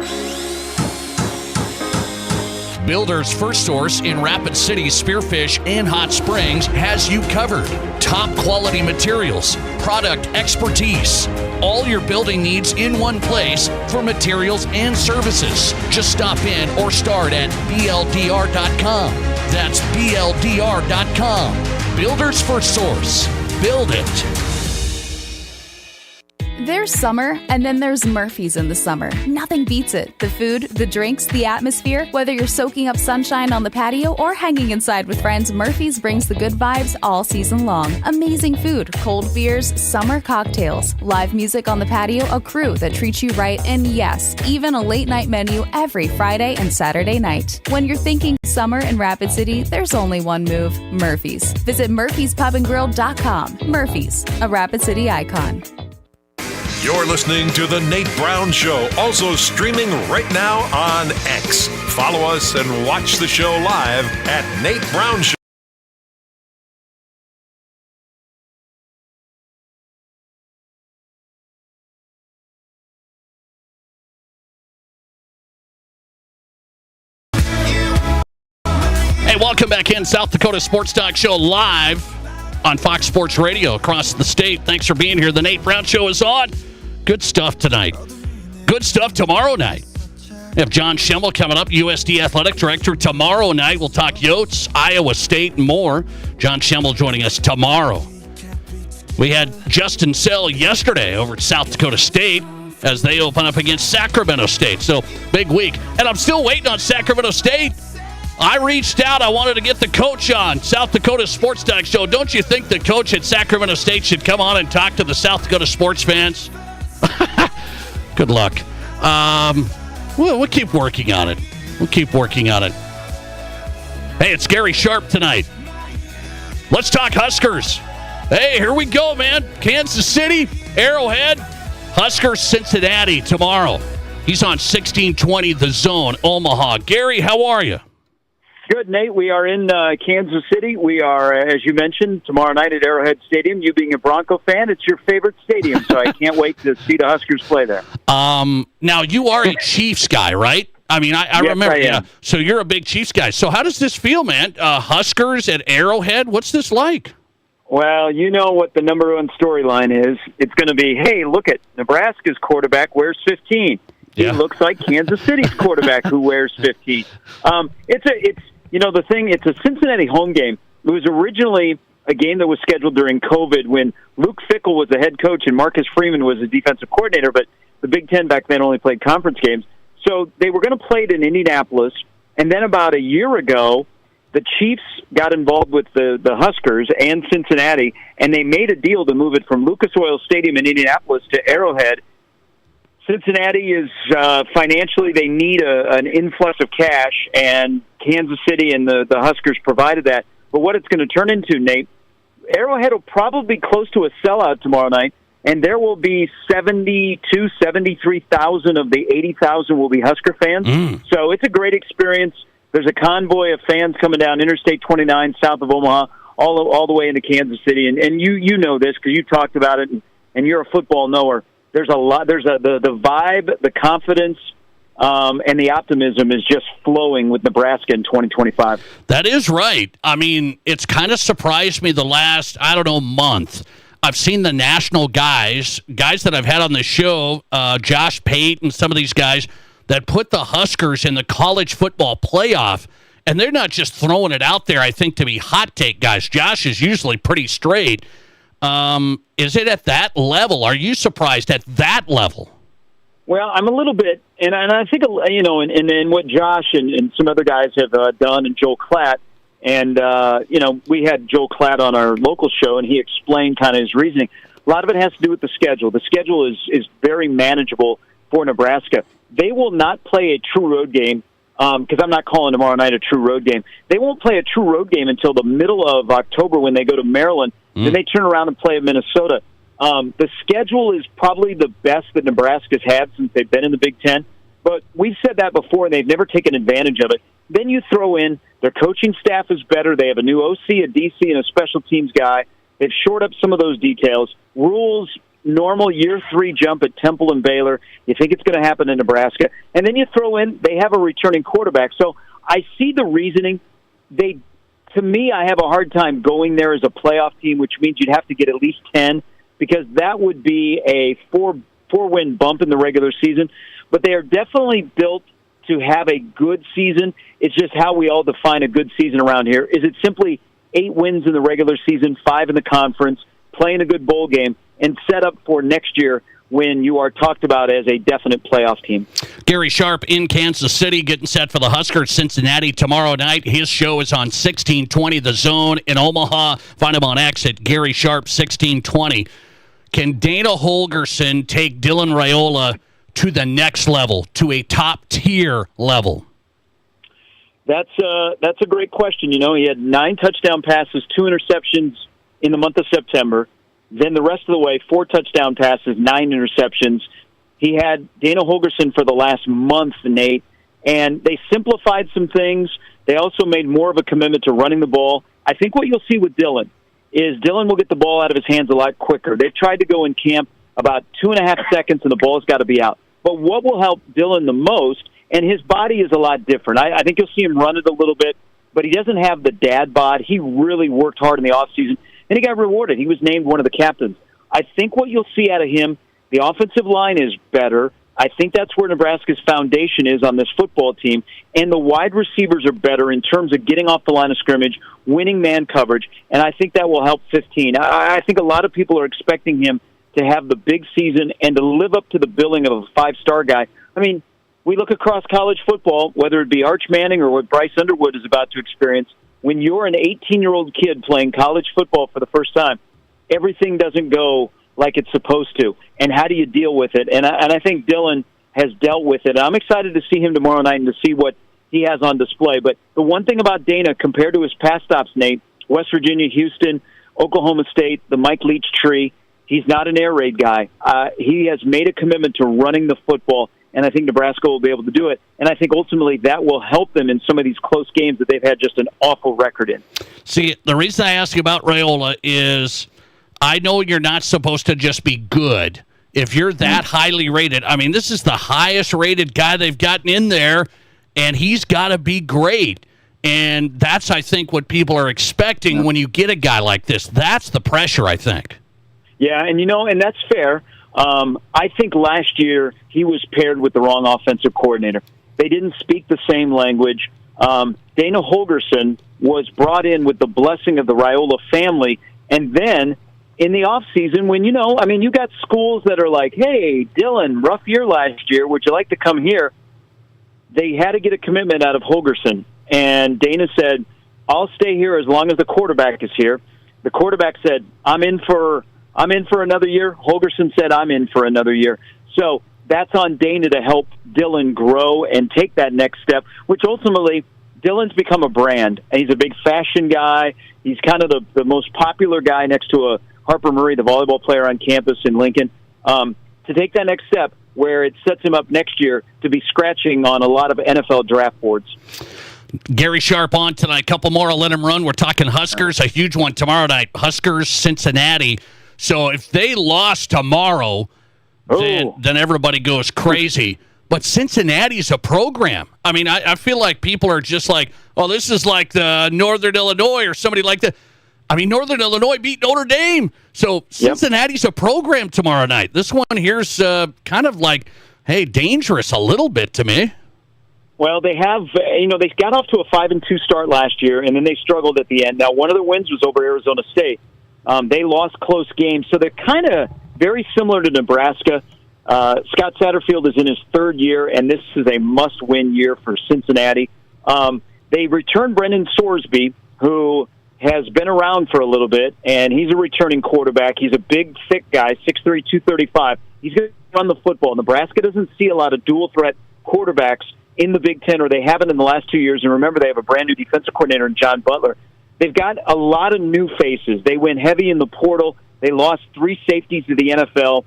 Builders First Source in Rapid City, Spearfish, and Hot Springs has you covered. Top quality materials, product expertise, all your building needs in one place for materials and services. Just stop in or start at bldr.com. That's bldr.com. Builders First Source. Build it. There's summer, and then there's Murphy's in the summer. Nothing beats it. The food, the drinks, the atmosphere. Whether you're soaking up sunshine on the patio or hanging inside with friends, Murphy's brings the good vibes all season long. Amazing food, cold beers, summer cocktails, live music on the patio, a crew that treats you right, and yes, even a late night menu every Friday and Saturday night. When you're thinking summer in Rapid City, there's only one move, Murphy's. Visit murphyspubandgrill.com. Murphy's, a Rapid City icon. You're listening to The Nate Brown Show, also streaming right now on X. Follow us and watch the show live at Nate Brown Show. Hey, welcome back in. South Dakota Sports Talk Show live on Fox Sports Radio across the state. Thanks for being here. The Nate Brown Show is on. Good stuff tonight. Good stuff tomorrow night. We have John Schemmel coming up, USD Athletic Director. Tomorrow night, we'll talk Yotes, Iowa State, and more. John Schemmel joining us tomorrow. We had Justin Sell yesterday over at South Dakota State as they open up against Sacramento State. So, big week. And I'm still waiting on Sacramento State. I reached out. I wanted to get the coach on South Dakota Sports Talk Show. Don't you think the coach at Sacramento State should come on and talk to the South Dakota sports fans? Good luck. We'll keep working on it. Hey, it's Gary Sharp tonight. Let's talk Huskers. Hey, here we go, man. Kansas City, Arrowhead, Huskers, Cincinnati tomorrow. He's on 1620 The Zone, Omaha. Gary, how are you? Good, Nate. We are in Kansas City. We are, as you mentioned, tomorrow night at Arrowhead Stadium. You being a Bronco fan, it's your favorite stadium, so I can't wait to see the Huskers play there. Now, you are a Chiefs guy, right? I mean, I Yes, remember. I am. Yeah. So you're a big Chiefs guy. So how does this feel, man? Huskers at Arrowhead? What's this like? Well, you know what the number one storyline is. It's going to be, hey, look at Nebraska's quarterback wears 15. Yeah. He looks like Kansas City's quarterback who wears 15. It's a Cincinnati home game. It was originally a game that was scheduled during COVID when Luke Fickell was the head coach and Marcus Freeman was the defensive coordinator, but the Big Ten back then only played conference games. So they were going to play it in Indianapolis, and then about a year ago, the Chiefs got involved with the Huskers and Cincinnati, and they made a deal to move it from Lucas Oil Stadium in Indianapolis to Arrowhead. Cincinnati is financially, they need an influx of cash, and Kansas City and the Huskers provided that. But what it's going to turn into, Nate, Arrowhead will probably be close to a sellout tomorrow night, and there will be 73,000 of the 80,000 will be Husker fans. So it's a great experience. There's a convoy of fans coming down Interstate 29 south of Omaha, all the way into Kansas City. And you know this because you talked about it, and you're a football knower. There's a lot. The vibe, the confidence, and the optimism is just flowing with Nebraska in 2025. That is right. I mean, it's kind of surprised me the last, month. I've seen the national guys that I've had on the show, Josh Pate and some of these guys that put the Huskers in the college football playoff, and they're not just throwing it out there, I think, to be hot take guys. Josh is usually pretty straight. Is it at that level? Are you surprised at that level? Well, I'm a little bit, and I think, and what Josh and some other guys have done, and Joel Klatt, and, we had Joel Klatt on our local show, and he explained kind of his reasoning. A lot of it has to do with the schedule. The schedule is very manageable for Nebraska. They will not play a true road game, because I'm not calling tomorrow night a true road game. They won't play a true road game until the middle of October when they go to Maryland. Then they turn around and play at Minnesota. The schedule is probably the best that Nebraska's had since they've been in the Big Ten. But we've said that before, and they've never taken advantage of it. Then you throw in their coaching staff is better. They have a new OC, a DC, and a special teams guy. They've shored up some of those details. Rules, normal year 3 jump at Temple and Baylor. You think it's going to happen in Nebraska. And then you throw in they have a returning quarterback. So I see the reasoning. To me, I have a hard time going there as a playoff team, which means you'd have to get at least 10, because that would be a four-win bump in the regular season. But they are definitely built to have a good season. It's just how we all define a good season around here. Is it simply 8 wins in the regular season, 5 in the conference, playing a good bowl game, and set up for next year when you are talked about as a definite playoff team? Gary Sharp in Kansas City getting set for the Huskers Cincinnati tomorrow night. His show is on 1620 The Zone in Omaha. Find him on X at Gary Sharp 1620. Can Dana Holgorsen take Dylan Raiola to the next level, to a top-tier level? That's a great question. He had 9 touchdown passes, 2 interceptions in the month of September. Then the rest of the way, 4 touchdown passes, 9 interceptions. He had Dana Holgorsen for the last month, Nate, and they simplified some things. They also made more of a commitment to running the ball. I think what you'll see with Dylan is Dylan will get the ball out of his hands a lot quicker. They've tried to go in camp about 2.5 seconds, and the ball's got to be out. But what will help Dylan the most, and his body is a lot different. I think you'll see him run it a little bit, but he doesn't have the dad bod. He really worked hard in the offseason, and he got rewarded. He was named one of the captains. I think what you'll see out of him, the offensive line is better. I think that's where Nebraska's foundation is on this football team, and the wide receivers are better in terms of getting off the line of scrimmage, winning man coverage, and I think that will help 15. I think a lot of people are expecting him to have the big season and to live up to the billing of a 5-star guy. I mean, we look across college football, whether it be Arch Manning or what Bryce Underwood is about to experience. When you're an 18-year-old kid playing college football for the first time, everything doesn't go like it's supposed to. And how do you deal with it? And I think Dylan has dealt with it. I'm excited to see him tomorrow night and to see what he has on display. But the one thing about Dana, compared to his past stops, Nate, West Virginia, Houston, Oklahoma State, the Mike Leach tree, he's not an air raid guy. He has made a commitment to running the football, and I think Nebraska will be able to do it. And I think ultimately that will help them in some of these close games that they've had just an awful record in. See, the reason I ask you about Raiola is I know you're not supposed to just be good. If you're that highly rated, I mean, this is the highest rated guy they've gotten in there, and he's got to be great. And that's, I think, what people are expecting when you get a guy like this. That's the pressure, I think. Yeah, and and that's fair. I think last year he was paired with the wrong offensive coordinator. They didn't speak the same language. Dana Holgorsen was brought in with the blessing of the Raiola family, and then in the off season, when you got schools that are like, "Hey, Dylan, rough year last year. Would you like to come here?" They had to get a commitment out of Holgorsen, and Dana said, "I'll stay here as long as the quarterback is here." The quarterback said, I'm in for another year." Holgorsen said, "I'm in for another year." So that's on Dana to help Dylan grow and take that next step, which ultimately Dylan's become a brand, and he's a big fashion guy. He's kind of the most popular guy next to Harper Murray, the volleyball player on campus in Lincoln. To take that next step where it sets him up next year to be scratching on a lot of NFL draft boards. Gary Sharp on tonight. A couple more. I'll let him run. We're talking Huskers. A huge one tomorrow night. Huskers, Cincinnati. So if they lost tomorrow, then everybody goes crazy. But Cincinnati's a program. I mean, I feel like people are just like, oh, this is like the Northern Illinois or somebody like that. I mean, Northern Illinois beat Notre Dame. So Cincinnati's a program tomorrow night. This one here's kind of like, hey, dangerous a little bit to me. Well, they have, they got off to a 5-2 start last year, and then they struggled at the end. Now, one of their wins was over Arizona State. They lost close games, so they're kind of very similar to Nebraska. Scott Satterfield is in his third year, and this is a must-win year for Cincinnati. They returned Brendan Sorsby, who has been around for a little bit, and he's a returning quarterback. He's a big, thick guy, 6'3", 235. He's going to run the football. Nebraska doesn't see a lot of dual-threat quarterbacks in the Big Ten, or they haven't in the last 2 years. And remember, they have a brand-new defensive coordinator in John Butler. They've got a lot of new faces. They went heavy in the portal. They lost 3 safeties to the NFL.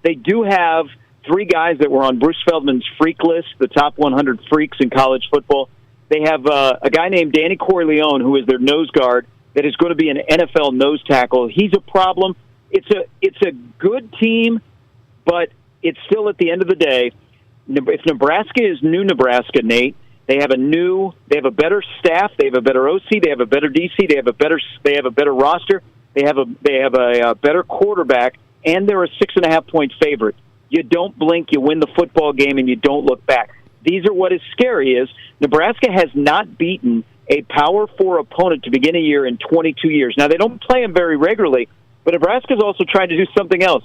They do have 3 guys that were on Bruce Feldman's freak list, the top 100 freaks in college football. They have a guy named Danny Corleone, who is their nose guard, that is going to be an NFL nose tackle. He's a problem. It's a good team, but it's still, at the end of the day, if Nebraska is new Nebraska, Nate, they have a better staff, they have a better OC, they have a better DC, they have a better roster, they have a better quarterback, and they're a 6.5-point favorite. You don't blink, you win the football game, and you don't look back. These are what is scary is Nebraska has not beaten a Power 4 opponent to begin a year in 22 years. Now, they don't play them very regularly, but Nebraska's also trying to do something else.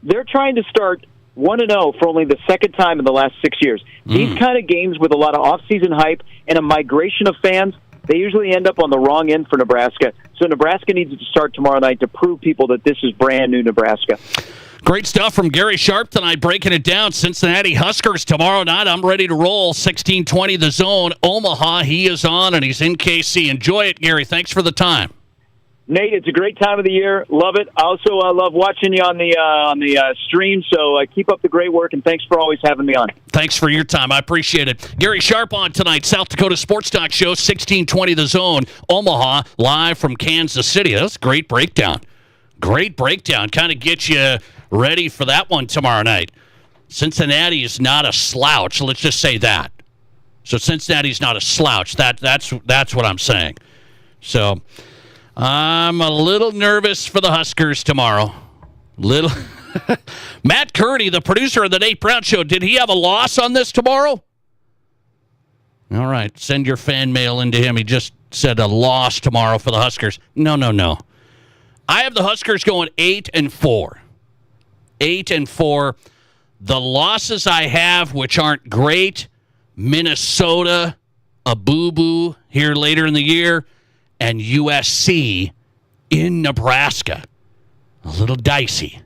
They're trying to start 1-0 for only the second time in the last 6 years. These kind of games with a lot of off-season hype and a migration of fans, they usually end up on the wrong end for Nebraska. So Nebraska needs to start tomorrow night to prove people that this is brand new Nebraska. Great stuff from Gary Sharp tonight, breaking it down. Cincinnati Huskers tomorrow night. I'm ready to roll. 1620 The Zone. Omaha, he is on, and he's in KC. Enjoy it, Gary. Thanks for the time. Nate, it's a great time of the year. Love it. I also love watching you on the stream, so keep up the great work, and thanks for always having me on. Thanks for your time. I appreciate it. Gary Sharp on tonight, South Dakota Sports Talk Show, 1620 The Zone, Omaha, live from Kansas City. That's a great breakdown. Great breakdown. Kind of get you ready for that one tomorrow night. Cincinnati is not a slouch. Let's just say that. So Cincinnati's not a slouch. That's what I'm saying. So I'm a little nervous for the Huskers tomorrow. Matt Kearney, the producer of the Nate Brown Show, did he have a loss on this tomorrow? All right, send your fan mail into him. He just said a loss tomorrow for the Huskers. No. I have the Huskers going 8-4. 8-4. The losses I have, which aren't great, Minnesota, a boo-boo here later in the year, and USC in Nebraska. A little dicey.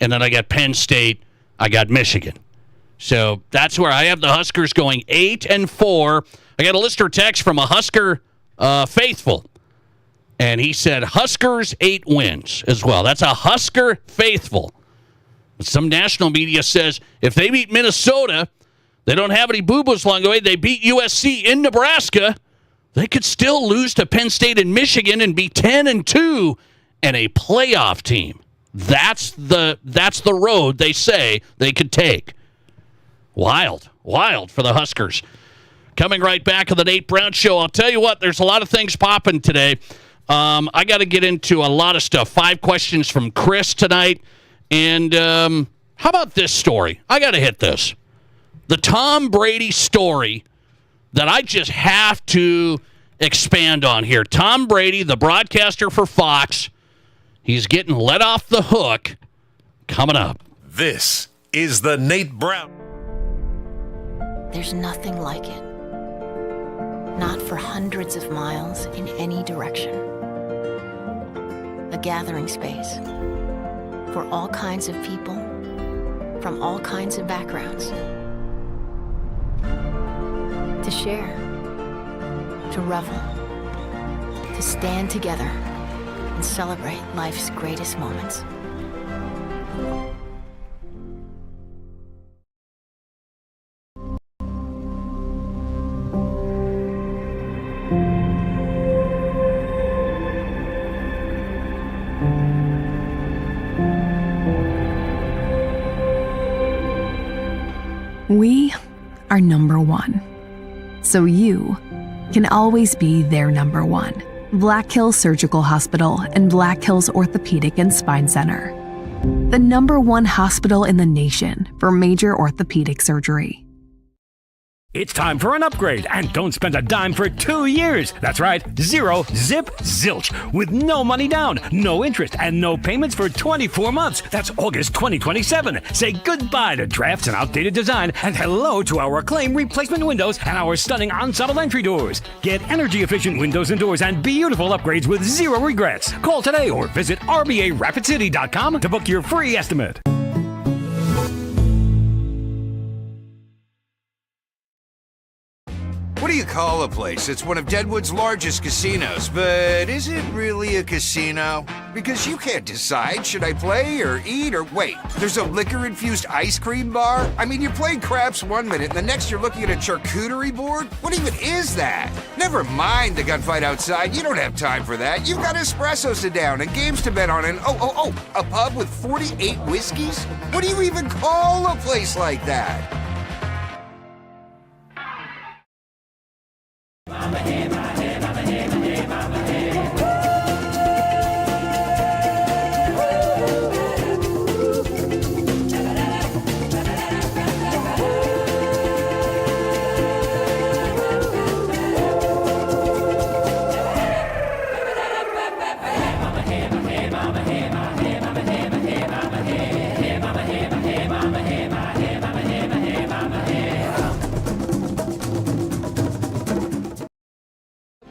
And then I got Penn State, I got Michigan. So that's where I have the Huskers going 8-4. I got a listener text from a Husker faithful. And he said, Huskers 8 wins as well. That's a Husker faithful. But some national media says if they beat Minnesota, they don't have any boo-boos along the way. They beat USC in Nebraska. They could still lose to Penn State and Michigan and be 10-2 and a playoff team. That's the road they say they could take. Wild for the Huskers. Coming right back on the Nate Brown Show. I'll tell you what, there's a lot of things popping today. I got to get into a lot of stuff. 5 questions from Chris tonight. And how about this story? I got to hit this. The Tom Brady story that I just have to expand on here. Tom Brady, the broadcaster for Fox, he's getting let off the hook coming up. This is the Nate Brown. There's nothing like it. Not for hundreds of miles in any direction. A gathering space for all kinds of people from all kinds of backgrounds. To share, to revel, to stand together and celebrate life's greatest moments. We are number one. So you can always be their number one. Black Hills Surgical Hospital and Black Hills Orthopedic and Spine Center. The number one hospital in the nation for major orthopedic surgery. It's time for an upgrade, and don't spend a dime for 2 years. That's right, 0 zip zilch, with no money down, no interest, and no payments for 24 months. That's August 2027. Say goodbye to drafts and outdated design, and hello to our acclaimed replacement windows and our stunning ensemble entry doors. Get energy-efficient windows and doors and beautiful upgrades with zero regrets. Call today or visit RBARapidCity.com to book your free estimate. What do you call a place that's one of Deadwood's largest casinos, but is it really a casino? Because you can't decide, should I play or eat or wait? There's a liquor-infused ice cream bar? I mean, you're playing craps one minute, and the next you're looking at a charcuterie board? What even is that? Never mind the gunfight outside, you don't have time for that. You've got espressos to down and games to bet on and a pub with 48 whiskeys? What do you even call a place like that?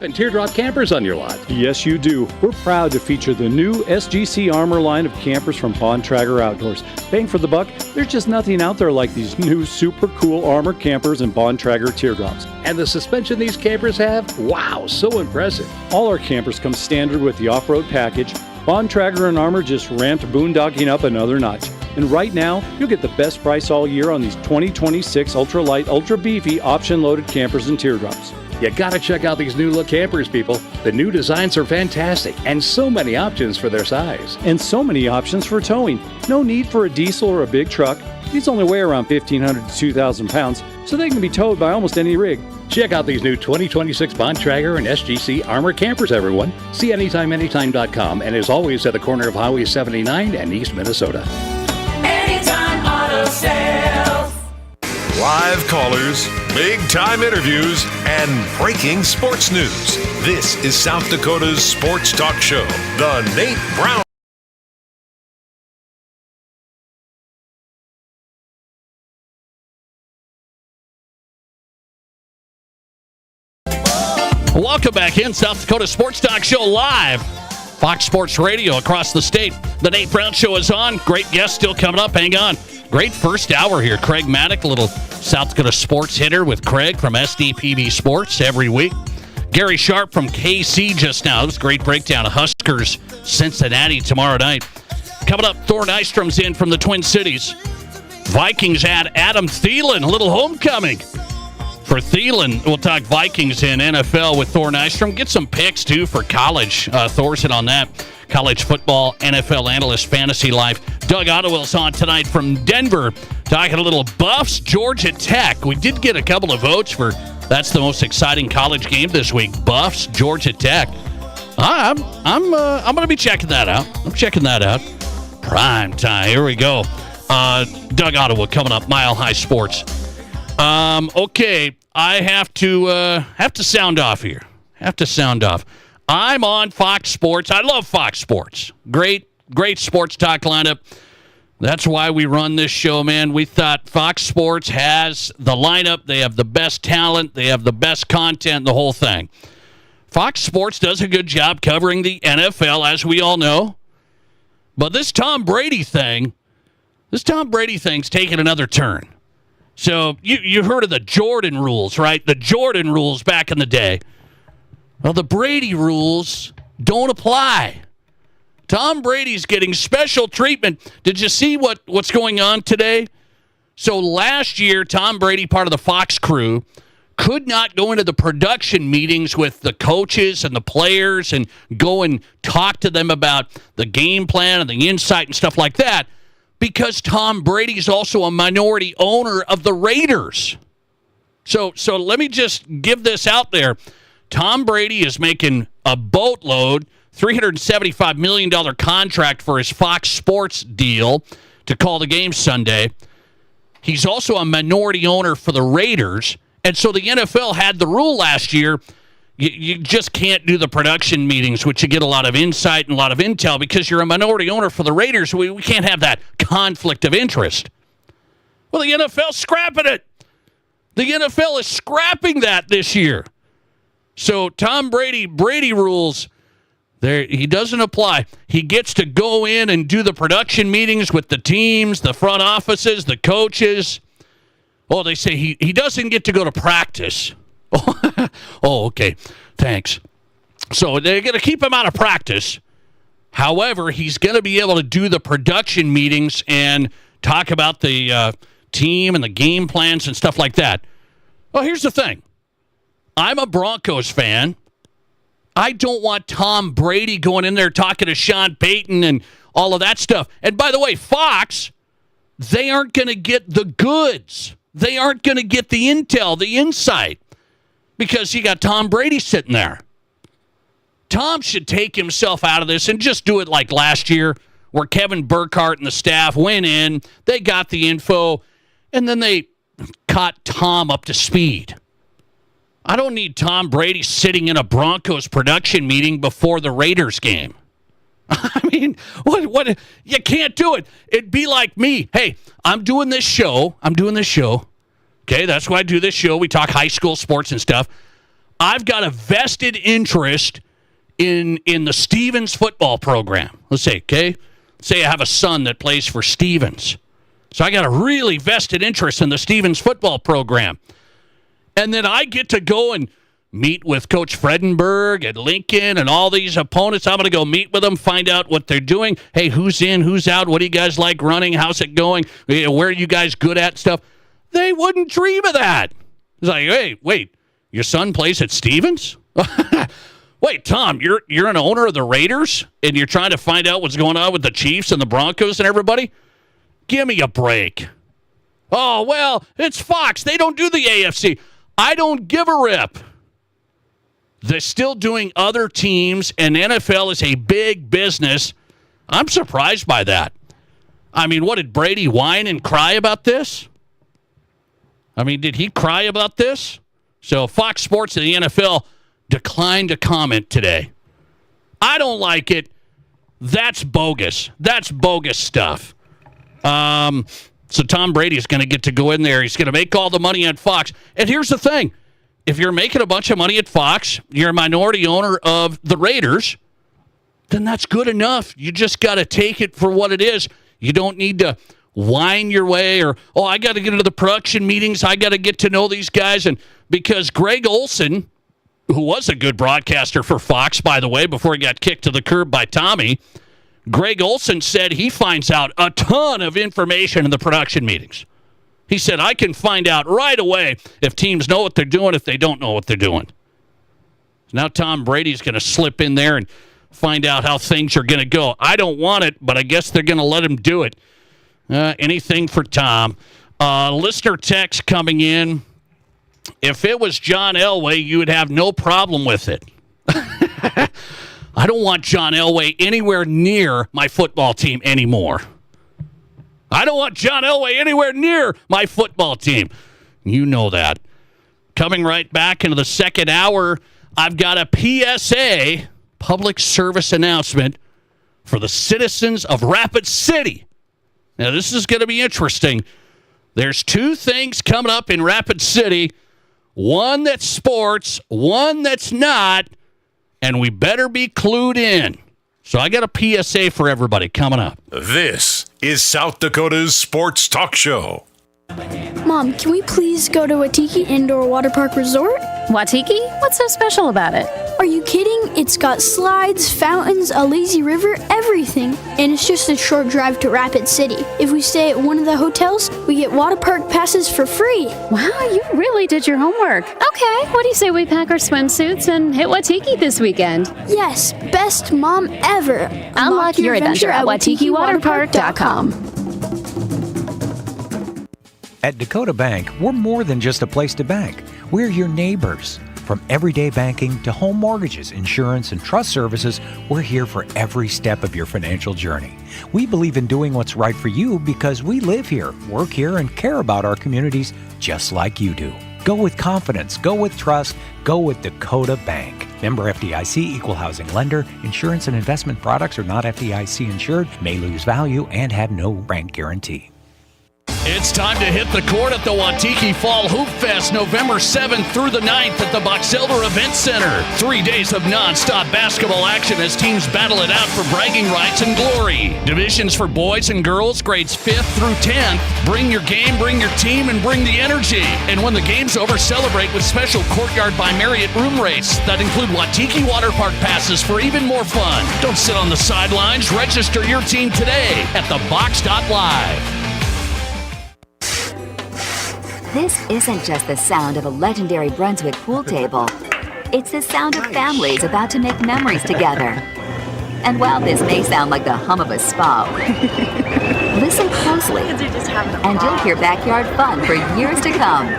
And teardrop campers on your lot? Yes, you do. We're proud to feature the new SGC Armor line of campers from Bontrager Outdoors. Bang for the buck, there's just nothing out there like these new super cool Armor campers and Bontrager teardrops. And the suspension these campers have? Wow, so impressive. All our campers come standard with the off-road package. Bontrager and Armor just ramped boondocking up another notch. And right now, you'll get the best price all year on these 2026 ultra-light, ultra-beefy, option-loaded campers and teardrops. You gotta check out these new look campers, people. The new designs are fantastic, and so many options for their size. And so many options for towing. No need for a diesel or a big truck. These only weigh around 1,500 to 2,000 pounds, so they can be towed by almost any rig. Check out these new 2026 Bontrager and SGC Armor campers, everyone. See AnytimeAnytime.com, and as always at the corner of Highway 79 and East Minnesota. Anytime Auto Sales. Live callers, big-time interviews, and breaking sports news. This is South Dakota's sports talk show, The Nate Brown. Welcome back in, South Dakota Sports Talk Show live. Fox Sports Radio across the state. The Nate Brown Show is on. Great guest still coming up. Hang on. Great first hour here. Craig Maddock, a little South Dakota sports hitter with Craig from SDPB Sports every week. Gary Sharp from KC just now. It was a great breakdown of Huskers Cincinnati tomorrow night. Coming up, Thor Nystrom's in from the Twin Cities. Vikings add Adam Thielen, a little homecoming for Thielen. We'll talk Vikings in NFL with Thor Nystrom. Get some picks, too, for college. Thor's hit on that. College football, NFL analyst, Fantasy Life. Doug Ottawill's on tonight from Denver. Talking a little Buffs, Georgia Tech. We did get a couple of votes for that's the most exciting college game this week. Buffs, Georgia Tech. I'm going to be checking that out. I'm checking that out. Prime time. Here we go. Doug Ottowill coming up. Mile High Sports. Okay, I have to sound off here. I'm on Fox Sports. I love Fox Sports. Great sports talk lineup. That's why we run this show, man. We thought Fox Sports has the lineup. They have the best talent. They have the best content, the whole thing. Fox Sports does a good job covering the NFL, as we all know. But this Tom Brady thing's taking another turn. So you heard of the Jordan rules, right? The Jordan rules back in the day. Well, the Brady rules don't apply. Tom Brady's getting special treatment. Did you see what's going on today? So last year, Tom Brady, part of the Fox crew, could not go into the production meetings with the coaches and the players and go and talk to them about the game plan and the insight and stuff like that because Tom Brady's also a minority owner of the Raiders. So let me just give this out there. Tom Brady is making a boatload, $375 million contract for his Fox Sports deal to call the game Sunday. He's also a minority owner for the Raiders. And so the NFL had the rule last year, you just can't do the production meetings, which you get a lot of insight and a lot of intel because you're a minority owner for the Raiders. We can't have that conflict of interest. Well, the NFL's scrapping it. The NFL is scrapping that this year. So Tom Brady rules, there he doesn't apply. He gets to go in and do the production meetings with the teams, the front offices, the coaches. Oh, they say he doesn't get to go to practice. Oh, okay. Thanks. So they're going to keep him out of practice. However, he's going to be able to do the production meetings and talk about the team and the game plans and stuff like that. Well, here's the thing. I'm a Broncos fan. I don't want Tom Brady going in there talking to Sean Payton and all of that stuff. And by the way, Fox, they aren't going to get the goods. They aren't going to get the intel, the insight, because you got Tom Brady sitting there. Tom should take himself out of this and just do it like last year where Kevin Burkhardt and the staff went in, they got the info, and then they caught Tom up to speed. I don't need Tom Brady sitting in a Broncos production meeting before the Raiders game. I mean, what? You can't do it. It'd be like me. Hey, I'm doing this show. Okay, that's why I do this show. We talk high school sports and stuff. I've got a vested interest in the Stevens football program. Let's say, okay? Say I have a son that plays for Stevens. So I got a really vested interest in the Stevens football program. And then I get to go and meet with Coach Fredenberg and Lincoln and all these opponents. I'm going to go meet with them, find out what they're doing. Hey, who's in, who's out? What do you guys like running? How's it going? Where are you guys good at stuff? They wouldn't dream of that. It's like, hey, wait, your son plays at Stevens? Wait, Tom, you're an owner of the Raiders and you're trying to find out what's going on with the Chiefs and the Broncos and everybody? Give me a break. Oh, well, it's Fox. They don't do the AFC. I don't give a rip. They're still doing other teams, and NFL is a big business. I'm surprised by that. I mean, what, did Brady whine and cry about this? I mean, did he cry about this? So Fox Sports and the NFL declined to comment today. I don't like it. That's bogus. That's bogus stuff. So Tom Brady is going to get to go in there. He's going to make all the money on Fox. And here's the thing. If you're making a bunch of money at Fox, you're a minority owner of the Raiders, then that's good enough. You just got to take it for what it is. You don't need to whine your way or, oh, I got to get into the production meetings. I got to get to know these guys. And because Greg Olson, who was a good broadcaster for Fox, by the way, before he got kicked to the curb by Tommy, Greg Olson said he finds out a ton of information in the production meetings. He said, I can find out right away if teams know what they're doing, if they don't know what they're doing. Now Tom Brady's going to slip in there and find out how things are going to go. I don't want it, but I guess they're going to let him do it. Anything for Tom. Listener text coming in. If it was John Elway, you would have no problem with it. I don't want John Elway anywhere near my football team anymore. I don't want John Elway anywhere near my football team. You know that. Coming right back into the second hour, I've got a PSA, public service announcement, for the citizens of Rapid City. Now, this is going to be interesting. There's two things coming up in Rapid City. One that's sports, one that's not, and we better be clued in. So I got a PSA for everybody coming up. This is South Dakota's Sports Talk Show. Mom, can we please go to Waitiki Indoor Water Park Resort? Waitiki? What's so special about it? Are you kidding? It's got slides, fountains, a lazy river, everything. And it's just a short drive to Rapid City. If we stay at one of the hotels, we get water park passes for free. Wow, you really did your homework. Okay, what do you say we pack our swimsuits and hit Waitiki this weekend? Yes, best mom ever. Unlock your adventure at WaitikiWaterpark.com. At Dakota Bank, we're more than just a place to bank. We're your neighbors. From everyday banking to home mortgages, insurance, and trust services, we're here for every step of your financial journey. We believe in doing what's right for you because we live here, work here, and care about our communities just like you do. Go with confidence, go with trust, go with Dakota Bank. Member FDIC, equal housing lender. Insurance and investment products are not FDIC insured, may lose value, and have no bank guarantee. It's time to hit the court at the Waitiki Fall Hoop Fest, November 7th through the 9th at the Box Elder Event Center. 3 days of non-stop basketball action as teams battle it out for bragging rights and glory. Divisions for boys and girls, grades 5th through 10th. Bring your game, bring your team, and bring the energy. And when the game's over, celebrate with special Courtyard by Marriott room rates that include Waitiki Water Park passes for even more fun. Don't sit on the sidelines. Register your team today at thebox.live. This isn't just the sound of a legendary Brunswick pool table. It's the sound of families about to make memories together. And while this may sound like the hum of a spa, listen closely, and you'll hear backyard fun for years to come.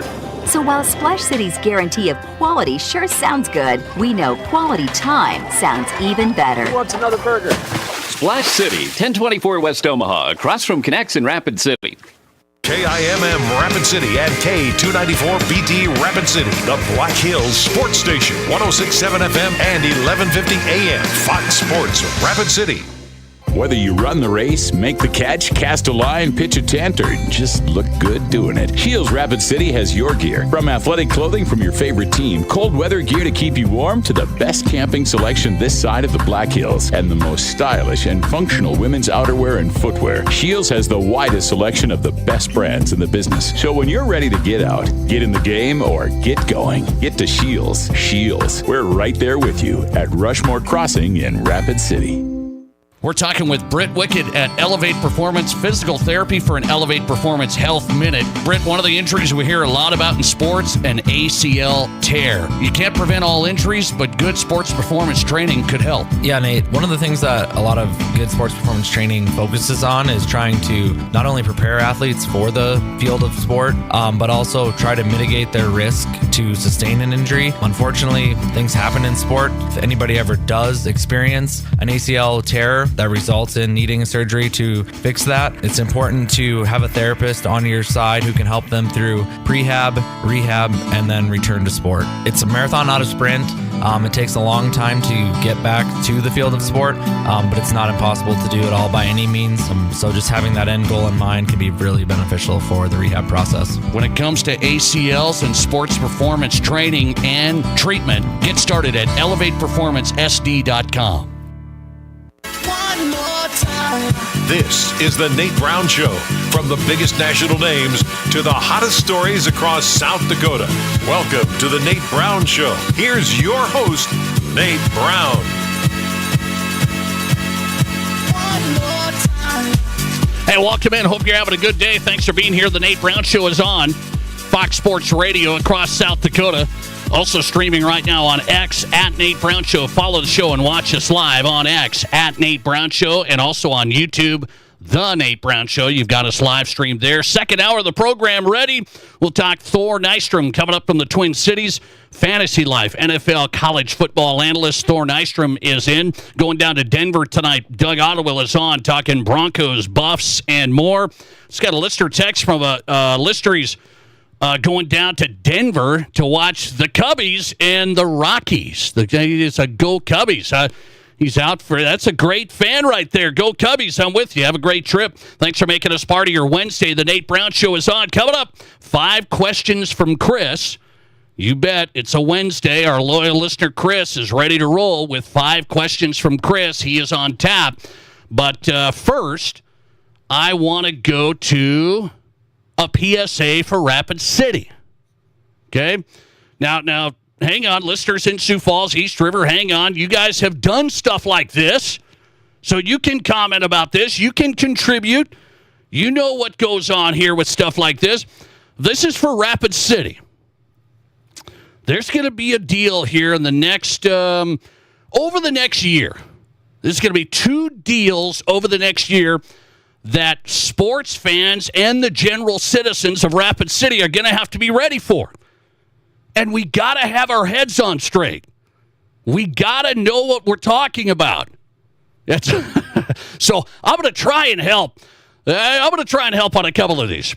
So while Splash City's guarantee of quality sure sounds good, we know quality time sounds even better. Who wants another burger? Splash City, 1024 West Omaha, across from Connects in Rapid City. KIMM Rapid City and K294BT Rapid City, the Black Hills Sports Station, 106.7 FM and 1150 AM, Fox Sports Rapid City. Whether you run the race, make the catch, cast a line, pitch a tent, or just look good doing it, Shields Rapid City has your gear. From athletic clothing from your favorite team, cold weather gear to keep you warm, to the best camping selection this side of the Black Hills, and the most stylish and functional women's outerwear and footwear, Shields has the widest selection of the best brands in the business. So when you're ready to get out, get in the game, or get going, get to Shields. Shields, we're right there with you at Rushmore Crossing in Rapid City. We're talking with Britt Wickett at Elevate Performance Physical Therapy for an Elevate Performance Health Minute. Britt, one of the injuries we hear a lot about in sports, an ACL tear. You can't prevent all injuries, but good sports performance training could help. Yeah, Nate, one of the things that a lot of good sports performance training focuses on is trying to not only prepare athletes for the field of sport, but also try to mitigate their risk to sustain an injury. Unfortunately, things happen in sport. If anybody ever does experience an ACL tear that results in needing a surgery to fix that, it's important to have a therapist on your side who can help them through prehab, rehab, and then return to sport. It's a marathon, not a sprint. It takes a long time to get back to the field of sport, but it's not impossible to do it all by any means. So just having that end goal in mind can be really beneficial for the rehab process. When it comes to ACLs and sports performance training and treatment, get started at elevateperformancesd.com. One more time. This is the Nate Brown Show. From the biggest national names to the hottest stories across South Dakota. Welcome to the Nate Brown Show. Here's your host, Nate Brown. One more time. Hey, welcome in. Hope you're having a good day. Thanks for being here. The Nate Brown Show is on Fox Sports Radio across South Dakota. Also streaming right now on X at Nate Brown Show. Follow the show and watch us live on X at Nate Brown Show, and also on YouTube, The Nate Brown Show. You've got us live streamed there. Second hour of the program ready. We'll talk Thor Nystrom coming up from the Twin Cities. Fantasy Life, NFL college football analyst Thor Nystrom is in. Going down to Denver tonight, Doug Ottewill is on, talking Broncos, Buffs, and more. It's got a listener text from a listener. He's going down to Denver to watch the Cubbies and the Rockies. It's a Go Cubbies. He's out for that's a great fan right there. Go Cubbies. I'm with you. Have a great trip. Thanks for making us part of your Wednesday. The Nate Brown Show is on. Coming up, 5 questions from Chris. You bet. It's a Wednesday. Our loyal listener, Chris, is ready to roll with 5 questions from Chris. He is on tap. But first, I want to go to a PSA for Rapid City. Okay? Now, hang on, listeners in Sioux Falls, East River, hang on. You guys have done stuff like this, so you can comment about this. You can contribute. You know what goes on here with stuff like this. This is for Rapid City. There's going to be a deal here in the next, over the next year. There's going to be 2 deals over the next year that sports fans and the general citizens of Rapid City are going to have to be ready for. And we got to have our heads on straight. We got to know what we're talking about. So I'm going to try and help. I'm going to try and help on a couple of these.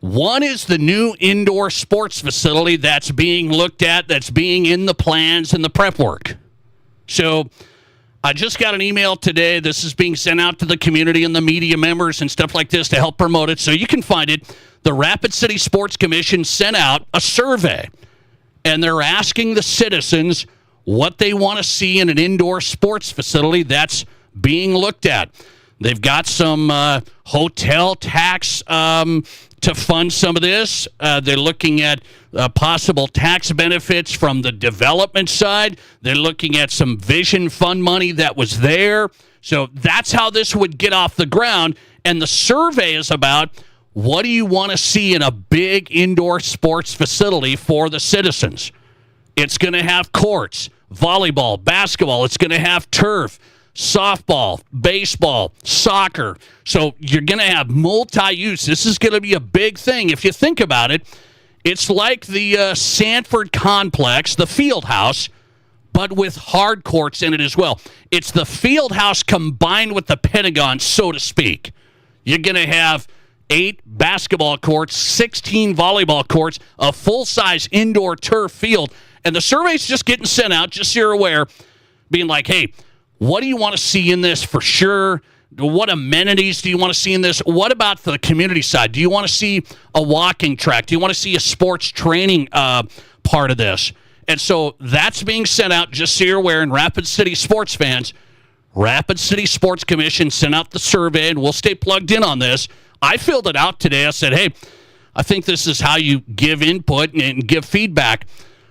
One is the new indoor sports facility that's being looked at, that's being in the plans and the prep work. So I just got an email today. This is being sent out to the community and the media members and stuff like this to help promote it. So you can find it. The Rapid City Sports Commission sent out a survey, and they're asking the citizens what they want to see in an indoor sports facility that's being looked at. They've got some hotel tax to fund some of this. They're looking at possible tax benefits from the development side. They're looking at some vision fund money that was there. So that's how this would get off the ground. And the survey is about, what do you want to see in a big indoor sports facility for the citizens? It's going to have courts, volleyball, basketball. It's going to have turf, softball, baseball, soccer. So you're going to have multi-use. This is going to be a big thing. If you think about it, it's like the Sanford Complex, the Field House, but with hard courts in it as well. It's the Field House combined with the Pentagon, so to speak. You're going to have 8 basketball courts, 16 volleyball courts, a full-size indoor turf field. And the survey's just getting sent out, just so you're aware, being like, hey, what do you want to see in this for sure? What amenities do you want to see in this? What about the community side? Do you want to see a walking track? Do you want to see a sports training part of this? And so that's being sent out, just so you're aware, and Rapid City sports fans, Rapid City Sports Commission sent out the survey, and we'll stay plugged in on this. I filled it out today. I said, hey, I think this is how you give input and give feedback.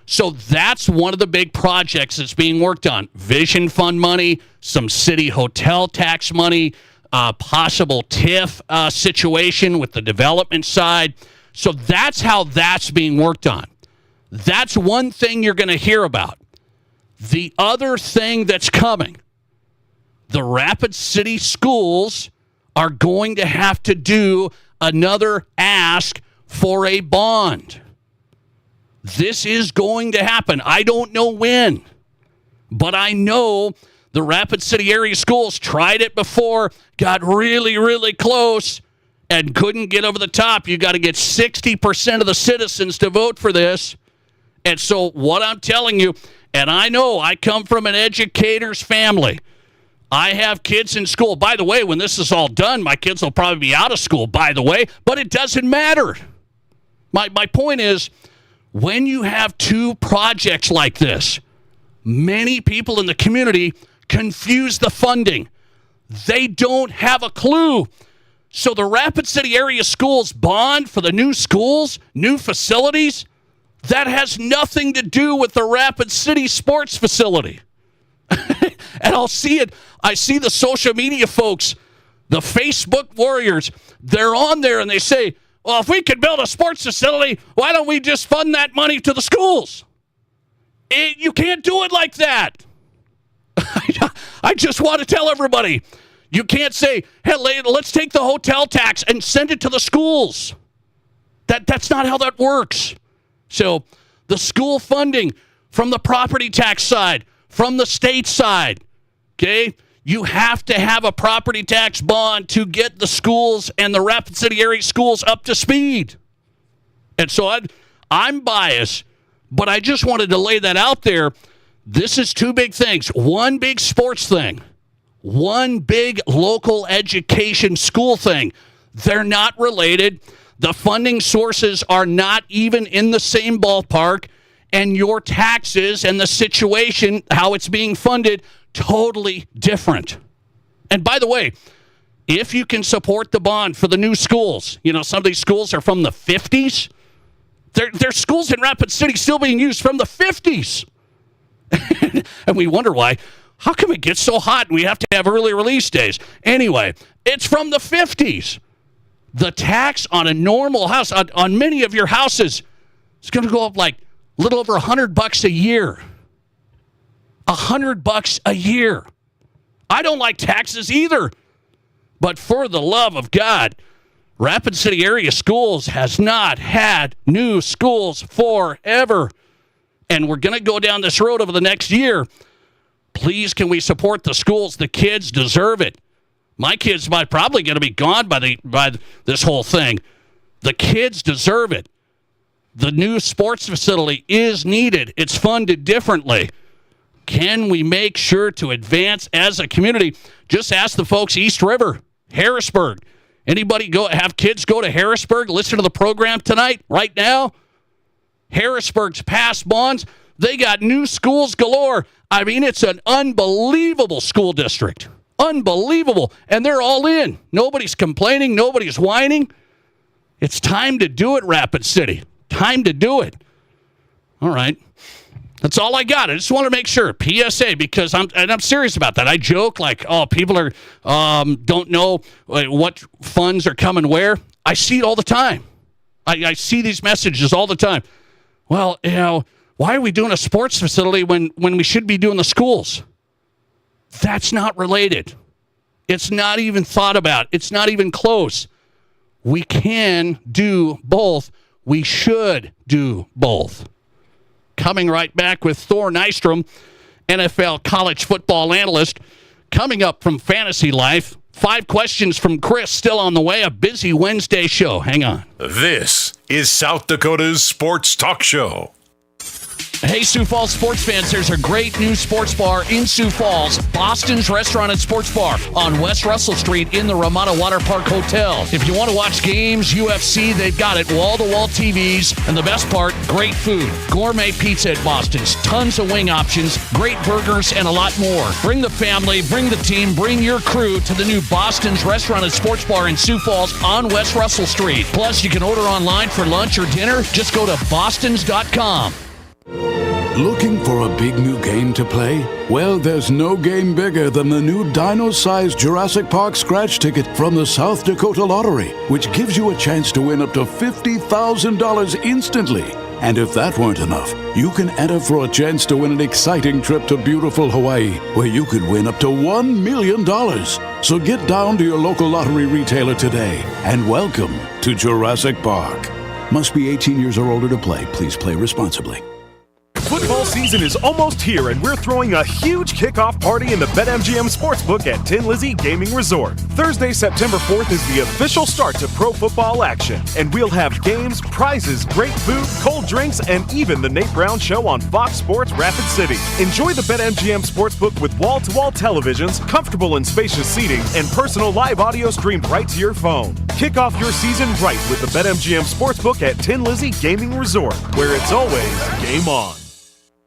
So that's one of the big projects that's being worked on. Vision fund money, some city hotel tax money, possible TIF situation with the development side. So that's how that's being worked on. That's one thing you're going to hear about. The other thing that's coming, the Rapid City schools are going to have to do another ask for a bond. This is going to happen. I don't know when, but I know the Rapid City area schools tried it before, got really, really close, and couldn't get over the top. You got to get 60% of the citizens to vote for this. And so what I'm telling you, and I know I come from an educator's family. I have kids in school. By the way, when this is all done, my kids will probably be out of school, by the way, but it doesn't matter. My point is, when you have 2 projects like this, many people in the community confuse the funding. They don't have a clue. So the Rapid City area schools bond for the new schools, new facilities, that has nothing to do with the Rapid City sports facility. And I'll see it. I see the social media folks, the Facebook warriors, they're on there and they say, well, if we could build a sports facility, why don't we just fund that money to the schools? You can't do it like that. I just want to tell everybody, you can't say, hey, let's take the hotel tax and send it to the schools. That's not how that works. So the school funding from the property tax side, from the state side, okay? You have to have a property tax bond to get the schools and the Rapid City area schools up to speed. And so I'm biased, but I just wanted to lay that out there. This is two big things. One big sports thing. One big local education school thing. They're not related. The funding sources are not even in the same ballpark. And your taxes and the situation, how it's being funded, totally different. And by the way, if you can support the bond for the new schools, some of these schools are from the 50s. There's schools in Rapid City still being used from the 50s. And we wonder why. How come it gets so hot and we have to have early release days? Anyway, it's from the 50s. The tax on a normal house, on many of your houses, is going to go up like a little over $100 a year. $100 a year. I don't like taxes either. But for the love of God, Rapid City area schools has not had new schools forever. And we're going to go down this road over the next year. Please, can we support the schools? The kids deserve it. My kids might probably going to be gone by this whole thing. The kids deserve it. The new sports facility is needed. It's funded differently. Can we make sure to advance as a community? Just ask the folks East River, Harrisburg. Anybody have kids go to Harrisburg, listen to the program tonight, right now? Harrisburg's passed bonds. They got new schools galore. I mean, it's an unbelievable school district. Unbelievable. And they're all in. Nobody's complaining. Nobody's whining. It's time to do it, Rapid City. Time to do it. All right. That's all I got. I just want to make sure. PSA, because I'm serious about that. I joke like, people are don't know what funds are coming where. I see it all the time. I see these messages all the time. Well, why are we doing a sports facility when we should be doing the schools? That's not related. It's not even thought about. It's not even close. We can do both. We should do both. Coming right back with Thor Nystrom, NFL college football analyst. Coming up from Fantasy Life, 5 questions from Chris still on the way. A busy Wednesday show. Hang on. This is South Dakota's Sports Talk Show. Hey, Sioux Falls sports fans, there's a great new sports bar in Sioux Falls, Boston's Restaurant and Sports Bar on West Russell Street in the Ramada Water Park Hotel. If you want to watch games, UFC, they've got it, wall-to-wall TVs, and the best part, great food. Gourmet pizza at Boston's, tons of wing options, great burgers, and a lot more. Bring the family, bring the team, bring your crew to the new Boston's Restaurant and Sports Bar in Sioux Falls on West Russell Street. Plus, you can order online for lunch or dinner. Just go to bostons.com. Looking for a big new game to play? Well, there's no game bigger than the new dino-sized Jurassic Park scratch ticket from the South Dakota Lottery, which gives you a chance to win up to $50,000 instantly. And if that weren't enough, you can enter for a chance to win an exciting trip to beautiful Hawaii, where you could win up to $1 million. So get down to your local lottery retailer today and welcome to Jurassic Park. Must be 18 years or older to play. Please play responsibly. Football season is almost here, and we're throwing a huge kickoff party in the BetMGM Sportsbook at Tin Lizzy Gaming Resort. Thursday, September 4th is the official start to pro football action, and we'll have games, prizes, great food, cold drinks, and even the Nate Brown Show on Fox Sports Rapid City. Enjoy the BetMGM Sportsbook with wall-to-wall televisions, comfortable and spacious seating, and personal live audio streamed right to your phone. Kick off your season right with the BetMGM Sportsbook at Tin Lizzy Gaming Resort, where it's always game on.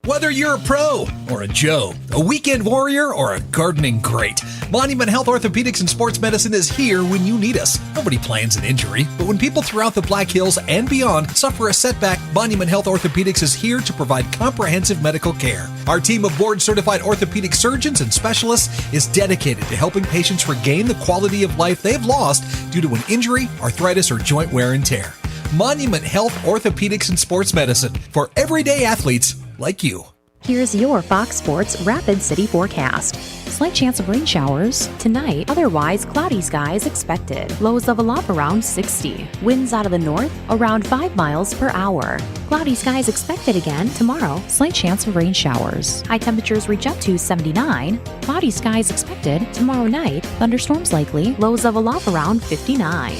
Whether you're a pro or a Joe, a weekend warrior or a gardening great, Monument Health Orthopedics and Sports Medicine is here when you need us. Nobody plans an injury, but when people throughout the Black Hills and beyond suffer a setback, Monument Health Orthopedics is here to provide comprehensive medical care. Our team of board-certified orthopedic surgeons and specialists is dedicated to helping patients regain the quality of life they've lost due to an injury, arthritis, or joint wear and tear. Monument Health Orthopedics and Sports Medicine for everyday athletes like you. Here's your Fox Sports Rapid City forecast. Slight chance of rain showers tonight, otherwise cloudy skies expected. Lows level up around 60. Winds out of the north around 5 miles per hour. Cloudy skies expected again tomorrow. Slight chance of rain showers. High temperatures reach up to 79. Cloudy skies expected tomorrow night. Thunderstorms likely. Lows level off around 59.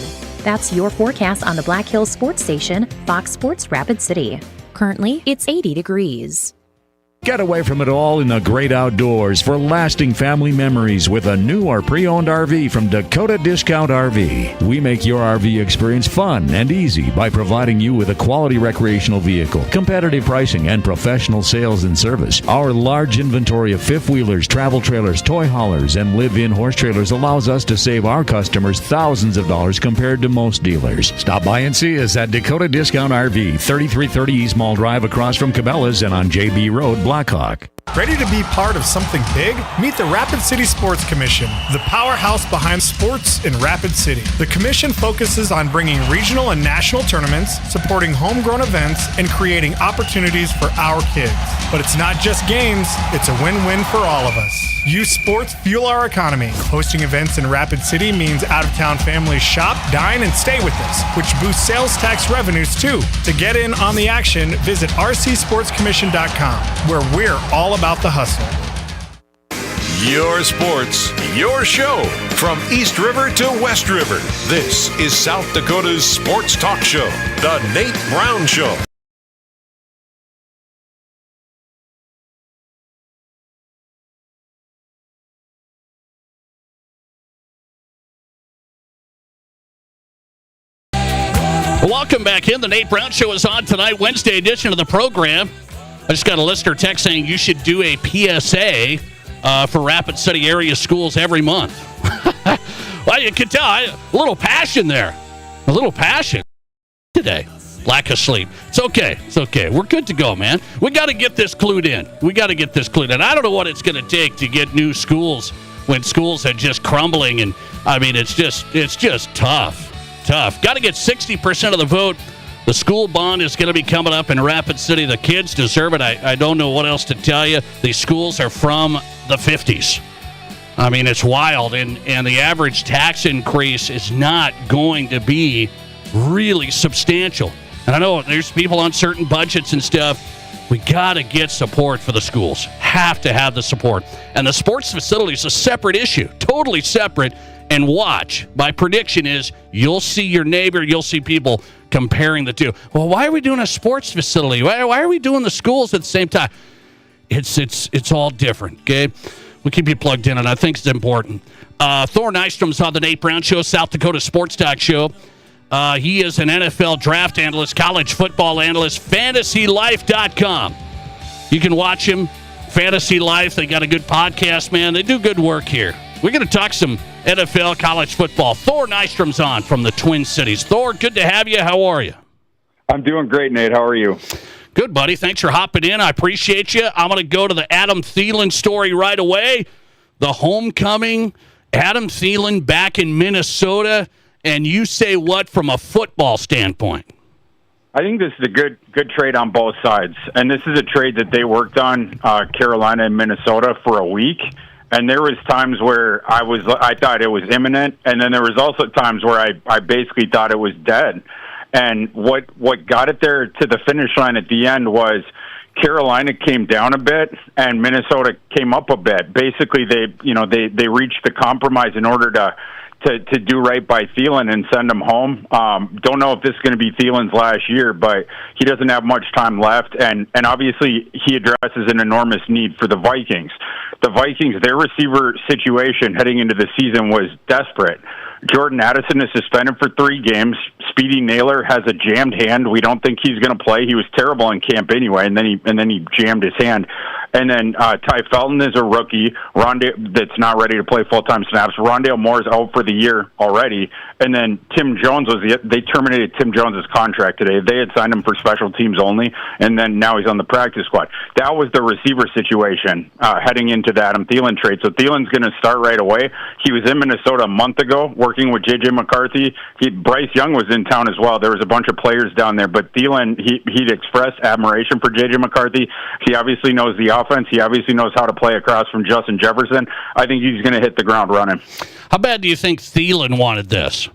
That's your forecast on the Black Hills Sports Station, Fox Sports Rapid City. Currently, it's 80 degrees. Get away from it all in the great outdoors for lasting family memories with a new or pre-owned RV from Dakota Discount RV. We make your RV experience fun and easy by providing you with a quality recreational vehicle, competitive pricing, and professional sales and service. Our large inventory of fifth-wheelers, travel trailers, toy haulers, and live-in horse trailers allows us to save our customers thousands of dollars compared to most dealers. Stop by and see us at Dakota Discount RV, 3330 East Mall Drive across from Cabela's and on JB Road, Blackhawk. Ready to be part of something big? Meet the Rapid City Sports Commission, the powerhouse behind sports in Rapid City. The commission focuses on bringing regional and national tournaments, supporting homegrown events, and creating opportunities for our kids. But it's not just games, it's a win-win for all of us. Youth sports fuel our economy. Hosting events in Rapid City means out-of-town families shop, dine, and stay with us, which boosts sales tax revenues too. To get in on the action, visit rcsportscommission.com, where we're all about the hustle. Your sports, your show. From East River to West River, this is South Dakota's sports talk show, The Nate Brown Show. Welcome back in. The Nate Brown Show is on tonight, Wednesday edition of the program. I just got a listener text saying you should do a PSA for Rapid City area schools every month. Well, you can tell a little passion there. A little passion today. Lack of sleep. It's okay. It's okay. We're good to go, man. We got to get this clued in. I don't know what it's going to take to get new schools when schools are just crumbling. And, I mean, it's just tough. Got to get 60% of the vote. The school bond is going to be coming up in Rapid City. The kids deserve it. I don't know what else to tell you. These schools are from the 50s. I mean, it's wild. And the average tax increase is not going to be really substantial. And I know there's people on certain budgets and stuff. We got to get support for the schools. Have to have the support. And the sports facility is a separate issue. Totally separate. And watch. My prediction is you'll see your neighbor, you'll see people comparing the two. Well, why are we doing a sports facility? Why are we doing the schools at the same time? It's all different, okay? We'll keep you plugged in, and I think it's important. Thor Nystrom's on the Nate Brown Show, South Dakota Sports Talk Show. He is an NFL draft analyst, college football analyst, FantasyLife.com. You can watch him, Fantasy Life. They got a good podcast, man. They do good work here. We're going to talk some NFL, college football. Thor Nystrom's on from the Twin Cities. Thor, good to have you. How are you? I'm doing great, Nate. How are you? Good, buddy. Thanks for hopping in. I appreciate you. I'm going to go to the Adam Thielen story right away. The homecoming, Adam Thielen back in Minnesota, and you say what from a football standpoint? I think this is a good trade on both sides, and this is a trade that they worked on, Carolina and Minnesota, for a week. And there was times where I thought it was imminent, and then there was also times where I basically thought it was dead. And what got it there to the finish line at the end was Carolina came down a bit and Minnesota came up a bit. Basically, they reached the compromise in order to do right by Thielen and send him home. Don't know if this is going to be Thielen's last year, but he doesn't have much time left, and obviously he addresses an enormous need for the Vikings. The Vikings, their receiver situation heading into the season was desperate. Jordan Addison is suspended for 3 games. Speedy Naylor has a jammed hand. We don't think he's going to play. He was terrible in camp anyway, and then he jammed his hand. And then Ty Felton is a rookie that's not ready to play full-time snaps. Rondale Moore's out for the year already. And then Tim Jones they terminated Tim Jones' contract today. They had signed him for special teams only, and then now he's on the practice squad. That was the receiver situation heading into the Adam Thielen trade. So Thielen's going to start right away. He was in Minnesota a month ago working with J.J. McCarthy. Bryce Young was in town as well. There was a bunch of players down there, but Thielen, he'd expressed admiration for J.J. McCarthy. He obviously knows the offense. He obviously knows how to play across from Justin Jefferson. I think he's going to hit the ground running. How bad do you think Thielen wanted this?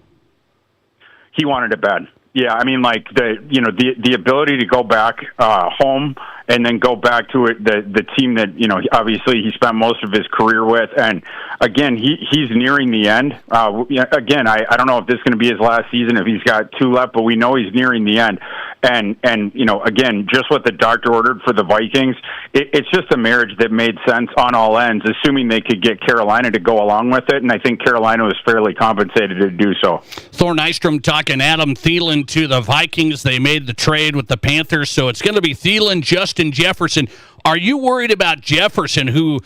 He wanted it bad. Yeah, I mean, like the ability to go back home and then go back to it, the team that, you know, obviously he spent most of his career with. And again, he's nearing the end. Again, I don't know if this is going to be his last season, if he's got 2 left, but we know he's nearing the end. And you know, again, just what the doctor ordered for the Vikings, it's just a marriage that made sense on all ends, assuming they could get Carolina to go along with it. And I think Carolina was fairly compensated to do so. Thor Nystrom talking Adam Thielen to the Vikings. They made the trade with the Panthers, so it's going to be Thielen, Justin Jefferson. Are you worried about Jefferson, who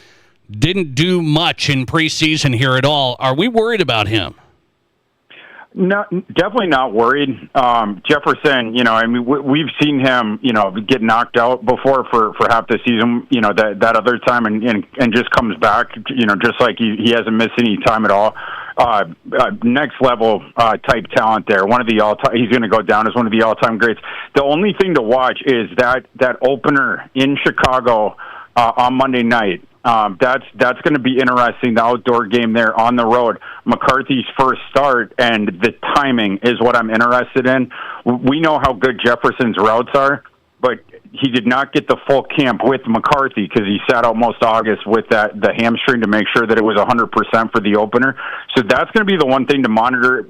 didn't do much in preseason here at all? Are we worried about him? No, definitely not worried. Jefferson, you know, I mean, we've seen him, you know, get knocked out before for half the season, you know, that other time and just comes back, you know, just like he hasn't missed any time at all. Next level type talent there. One of the all-time, he's going to go down as one of the all-time greats. The only thing to watch is that opener in Chicago on Monday night. That's going to be interesting. The outdoor game there on the road, McCarthy's first start, and the timing is what I'm interested in. We know how good Jefferson's routes are, but he did not get the full camp with McCarthy because he sat out most August with the hamstring to make sure that it was 100% for the opener. So that's going to be the one thing to monitor,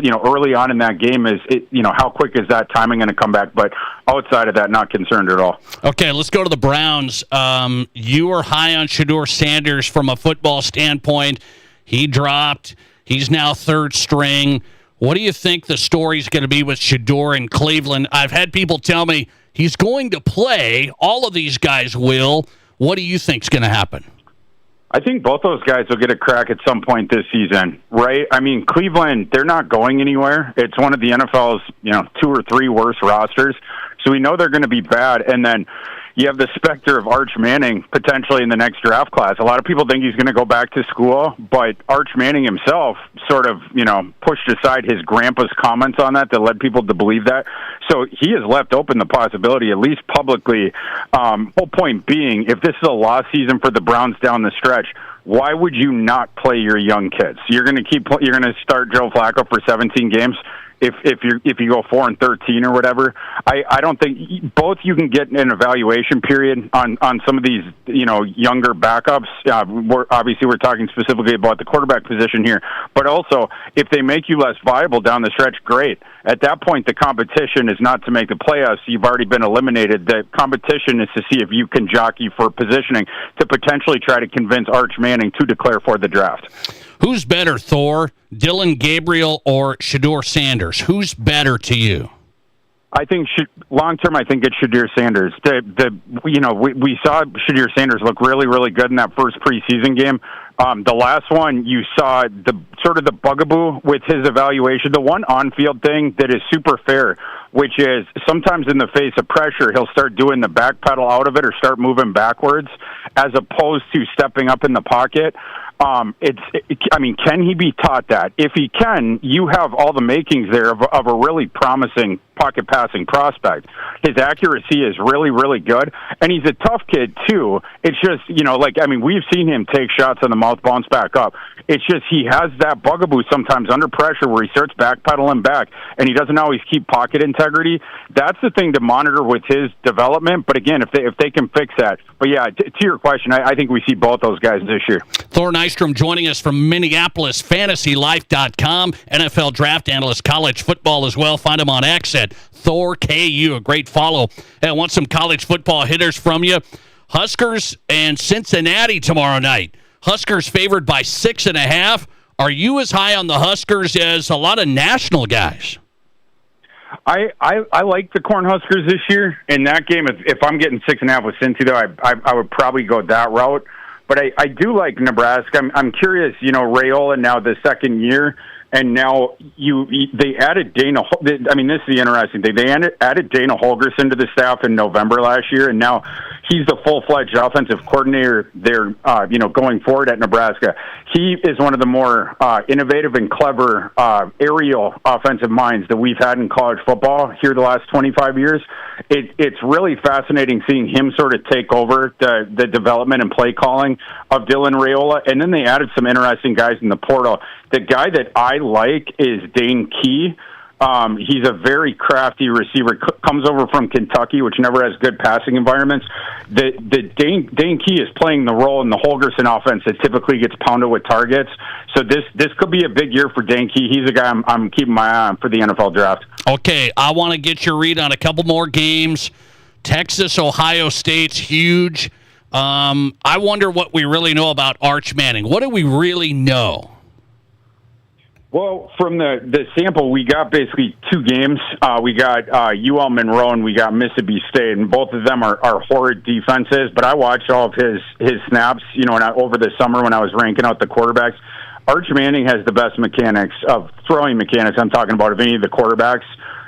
you know, early on in that game is, you know, how quick is that timing going to come back? But outside of that, not concerned at all. Okay, let's go to the Browns. You are high on Shedeur Sanders from a football standpoint. He dropped. He's now third string. What do you think the story's going to be with Shedeur in Cleveland? I've had people tell me he's going to play. All of these guys will. What do you think's going to happen? I think both those guys will get a crack at some point this season, right? I mean, Cleveland, they're not going anywhere. It's one of the NFL's, you know, 2 or 3 worst rosters. So we know they're going to be bad. And then you have the specter of Arch Manning potentially in the next draft class. A lot of people think he's going to go back to school, but Arch Manning himself sort of, you know, pushed aside his grandpa's comments on that led people to believe that. So he has left open the possibility, at least publicly. Whole point being, if this is a lost season for the Browns down the stretch, why would you not play your young kids? You're going to start Joe Flacco for 17 games. If you go 4-13 or whatever, I don't think both you can get an evaluation period on some of these, you know, younger backups. We're talking specifically about the quarterback position here, but also if they make you less viable down the stretch, great. At that point, the competition is not to make the playoffs. You've already been eliminated. The competition is to see if you can jockey for positioning to potentially try to convince Arch Manning to declare for the draft. Who's better, Thor, Dillon Gabriel, or Shedeur Sanders? Who's better to you? I think long term, I think it's Shedeur Sanders. We saw Shedeur Sanders look really, really good in that first preseason game. The last one, you saw the sort of the bugaboo with his evaluation. The one on-field thing that is super fair, which is sometimes in the face of pressure, he'll start doing the back pedal out of it or start moving backwards as opposed to stepping up in the pocket. Can he be taught that? If he can, you have all the makings there of a really promising pocket passing prospect. His accuracy is really, really good, and he's a tough kid too. It's just, we've seen him take shots on the mouth, bounce back up. It's just he has that bugaboo sometimes under pressure where he starts backpedaling back, and he doesn't always keep pocket integrity. That's the thing to monitor with his development. But again, if they can fix that. But yeah, to your question, I think we see both those guys this year. Thor Nystrom joining us from Minneapolis, FantasyLife.com, NFL draft analyst, college football as well. Find him on X at ThorKU, a great follow. And I want some college football hitters from you. Huskers and Cincinnati tomorrow night. Huskers favored by 6.5. Are you as high on the Huskers as a lot of national guys? I like the Cornhuskers this year. In that game, if I'm getting 6.5 with Cincy, though, I would probably go that route. But I do like Nebraska. I'm curious, Raiola now the second year, and now they added Dana. I mean, this is the interesting thing. They added Dana Holgorsen to the staff in November last year, and now he's the full-fledged offensive coordinator there, going forward at Nebraska. He is one of the more innovative and clever aerial offensive minds that we've had in college football here the last 25 years. It's really fascinating seeing him sort of take over the development and play calling of Dylan Raiola, and then they added some interesting guys in the portal. The guy that I like is Dane Key. He's a very crafty receiver. Comes over from Kentucky, which never has good passing environments. The Dane Key is playing the role in the Holgorsen offense that typically gets pounded with targets. So this could be a big year for Dane Key. He's a guy I'm keeping my eye on for the NFL draft. Okay, I want to get your read on a couple more games. Texas, Ohio State's huge. I wonder what we really know about Arch Manning. What do we really know? Well, from the sample, we got basically two games. We got UL Monroe and we got Mississippi State, and both of them are horrid defenses. But I watched all of his snaps, over the summer when I was ranking out the quarterbacks. Arch Manning has the best mechanics of throwing mechanics. I'm talking about of any of the quarterbacks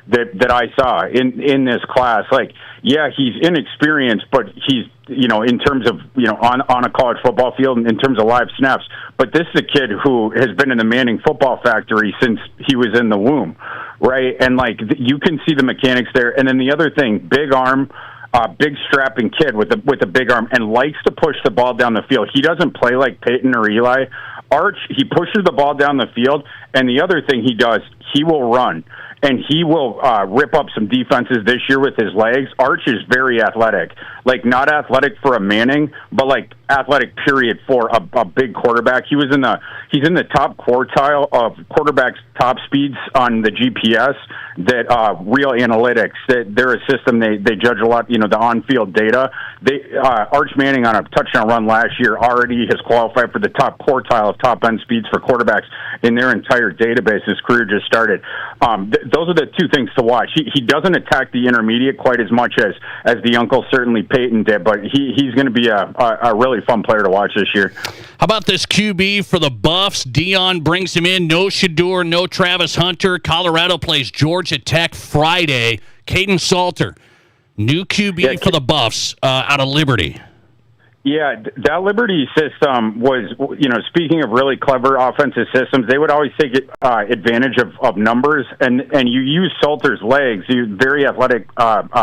that I saw in this class. Like, yeah, he's inexperienced, but he's, in terms of, on a college football field, in terms of live snaps. But this is a kid who has been in the Manning football factory since he was in the womb, right? And, you can see the mechanics there. And then the other thing, big arm, big strapping kid with a big arm and likes to push the ball down the field. He doesn't play like Peyton or Eli. Arch, he pushes the ball down the field, and the other thing he does, he will run. And he will rip up some defenses this year with his legs. Arch is very athletic. Not athletic for a Manning, but athletic period for a big quarterback. He's in the top quartile of quarterbacks' top speeds on the GPS that Real Analytics, that they're a system they judge a lot, the on-field data. Arch Manning on a touchdown run last year already has qualified for the top quartile of top-end speeds for quarterbacks in their entire database. His career just started. Those are the two things to watch. He doesn't attack the intermediate quite as much as the uncle certainly Peyton did, but he's going to be a really fun player to watch this year. How about this QB for the Buffs? Dion brings him in. No Shador, no Travis Hunter. Colorado plays Georgia Tech Friday. Caden Salter, new QB for the Buffs out of Liberty. Yeah, that Liberty system was, speaking of really clever offensive systems, they would always take advantage of numbers, and you use Salter's legs. He was a very athletic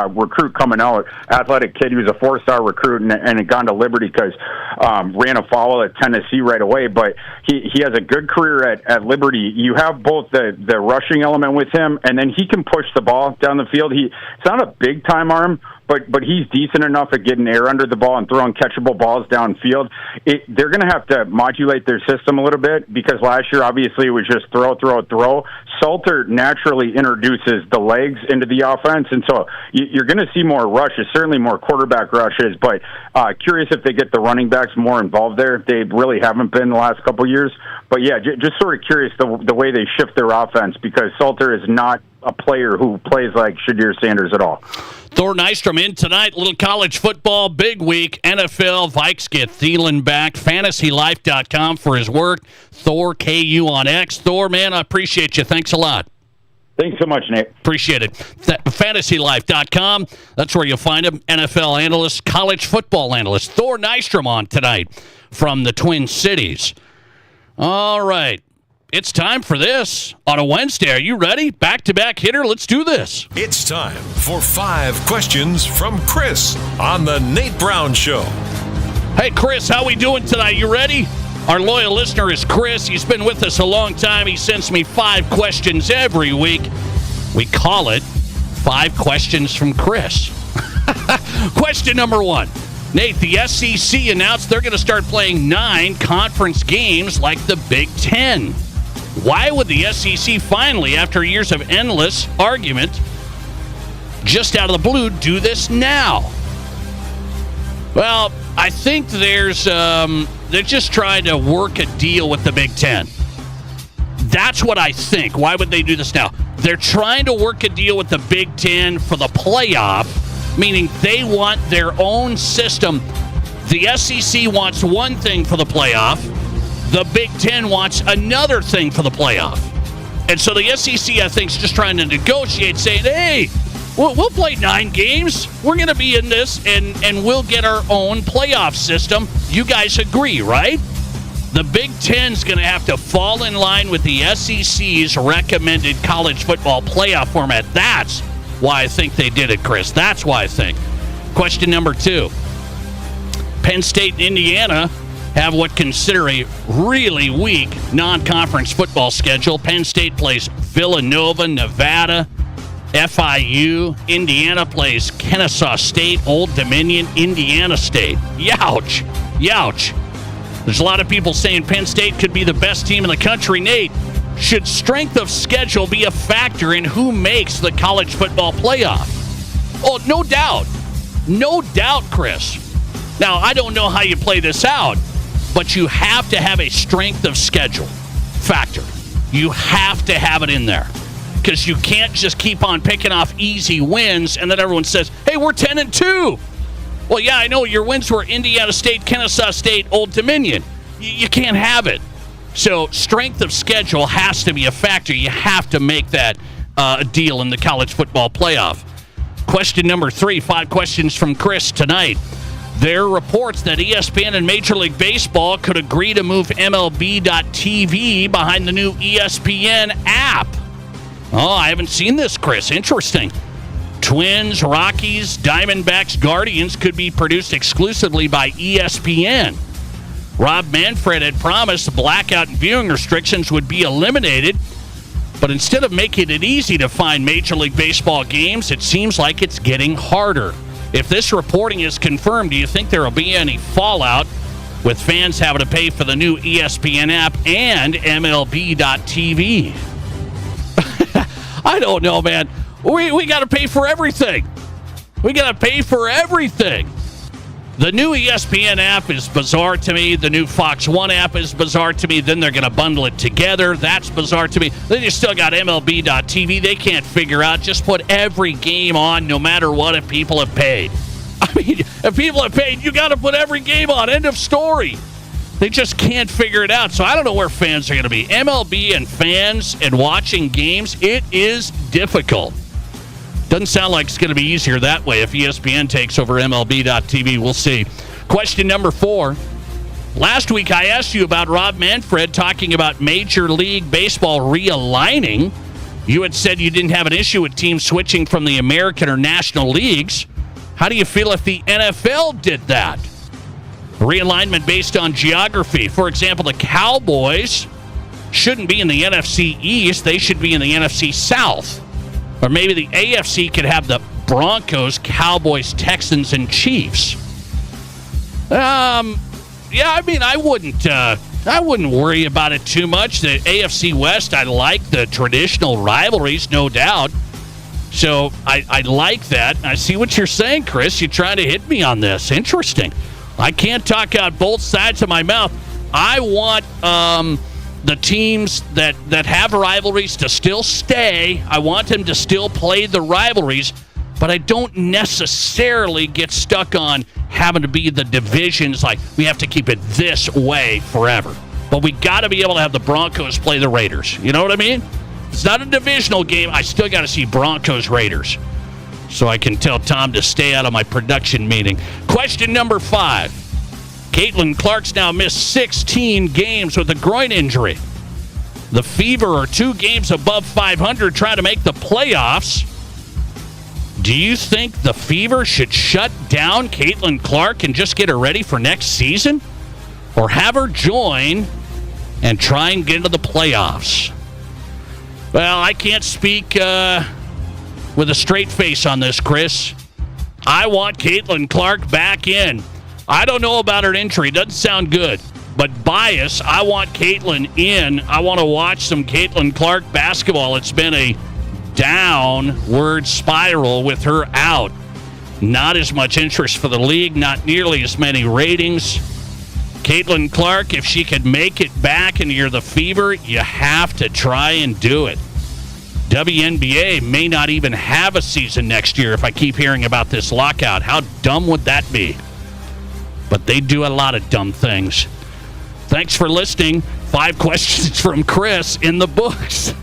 recruit coming out, athletic kid. He was a 4-star recruit and had gone to Liberty because ran afoul at Tennessee right away, but he has a good career at Liberty. You have both the rushing element with him, and then he can push the ball down the field. It's not a big-time arm, but he's decent enough at getting air under the ball and throwing catchable balls downfield. They're going to have to modulate their system a little bit because last year, obviously, it was just throw. Salter naturally introduces the legs into the offense, and so you're going to see more rushes, certainly more quarterback rushes, but curious if they get the running backs more involved there. They really haven't been the last couple of years. But, yeah, just sort of curious the way they shift their offense because Salter is not a player who plays like Shadir Sanders at all. Thor Nystrom in tonight. Little college football, big week. NFL, Vikes get Thielen back. FantasyLife.com for his work. Thor KU on X. Thor, man, I appreciate you. Thanks a lot. Thanks so much, Nate. Appreciate it. FantasyLife.com. That's where you'll find him. NFL analyst, college football analyst. Thor Nystrom on tonight from the Twin Cities. All right. It's time for this on a Wednesday. Are you ready? Back-to-back hitter. Let's do this. It's time for 5 questions from Chris on the Nate Brown Show. Hey, Chris, how we doing tonight? You ready? Our loyal listener is Chris. He's been with us a long time. He sends me 5 questions every week. We call it 5 questions from Chris. Question number 1. Nate, the SEC announced they're going to start playing 9 conference games like the Big Ten. Why would the SEC finally, after years of endless argument, just out of the blue, do this now? Well, I think they're just trying to work a deal with the Big Ten. That's what I think. Why would they do this now? They're trying to work a deal with the Big Ten for the playoff, meaning they want their own system. The SEC wants one thing for the playoff. The Big Ten wants another thing for the playoff. And so the SEC, I think, is just trying to negotiate, saying, hey, we'll play 9 games. We're going to be in this, and we'll get our own playoff system. You guys agree, right? The Big Ten's going to have to fall in line with the SEC's recommended college football playoff format. That's why I think they did it, Chris. That's why I think. Question number 2. Penn State and Indiana have what consider a really weak non-conference football schedule. Penn State plays Villanova, Nevada, FIU. Indiana plays Kennesaw State, Old Dominion, Indiana State. Youch. Youch. There's a lot of people saying Penn State could be the best team in the country. Nate, should strength of schedule be a factor in who makes the college football playoff? Oh, no doubt. No doubt, Chris. Now, I don't know how you play this out, but you have to have a strength of schedule factor. You have to have it in there because you can't just keep on picking off easy wins and then everyone says, hey, we're 10-2. Well, yeah, I know your wins were Indiana State, Kennesaw State, Old Dominion. You can't have it. So strength of schedule has to be a factor. You have to make that a deal in the college football playoff. Question number 3, 5 questions from Chris tonight. There are reports that ESPN and Major League Baseball could agree to move MLB.TV behind the new ESPN app. Oh, I haven't seen this, Chris. Interesting. Twins, Rockies, Diamondbacks, Guardians could be produced exclusively by ESPN. Rob Manfred had promised blackout and viewing restrictions would be eliminated, but instead of making it easy to find Major League Baseball games, it seems like it's getting harder. If this reporting is confirmed, do you think there will be any fallout with fans having to pay for the new ESPN app and MLB.TV? I don't know, man. We got to pay for everything. We got to pay for everything. The new ESPN app is bizarre to me. The new Fox One app is bizarre to me. Then they're going to bundle it together. That's bizarre to me. Then you still got MLB.TV. They can't figure out. Just put every game on no matter what if people have paid. I mean, if people have paid, you got to put every game on. End of story. They just can't figure it out. So I don't know where fans are going to be. MLB and fans and watching games, it is difficult. Doesn't sound like it's going to be easier that way if ESPN takes over MLB.TV. We'll see. Question number 4. Last week I asked you about Rob Manfred talking about Major League Baseball realigning. You had said you didn't have an issue with teams switching from the American or National Leagues. How do you feel if the NFL did that? Realignment based on geography. For example, the Cowboys shouldn't be in the NFC East. They should be in the NFC South. Or maybe the AFC could have the Broncos, Cowboys, Texans, and Chiefs. Yeah, I mean, I wouldn't worry about it too much. The AFC West, I like the traditional rivalries, no doubt. So I like that. I see what you're saying, Chris. You're trying to hit me on this. Interesting. I can't talk out both sides of my mouth. I want the teams that have rivalries to still stay. I want them to still play the rivalries, but I don't necessarily get stuck on having to be the divisions like we have to keep it this way forever. But we got to be able to have the Broncos play the Raiders. You know what I mean? It's not a divisional game. I still got to see Broncos Raiders. So I can tell Tom to stay out of my production meeting. Question number 5. Caitlin Clark's now missed 16 games with a groin injury. The Fever are 2 games above 500 trying to make the playoffs. Do you think the Fever should shut down Caitlin Clark and just get her ready for next season? Or have her join and try and get into the playoffs? Well, I can't speak with a straight face on this, Chris. I want Caitlin Clark back in. I don't know about her injury. Doesn't sound good. But bias, I want Caitlin in. I want to watch some Caitlin Clark basketball. It's been a downward spiral with her out. Not as much interest for the league, not nearly as many ratings. Caitlin Clark, if she could make it back and you're the Fever, you have to try and do it. WNBA may not even have a season next year if I keep hearing about this lockout. How dumb would that be? But they do a lot of dumb things. Thanks for listening. 5 questions from Chris in the books.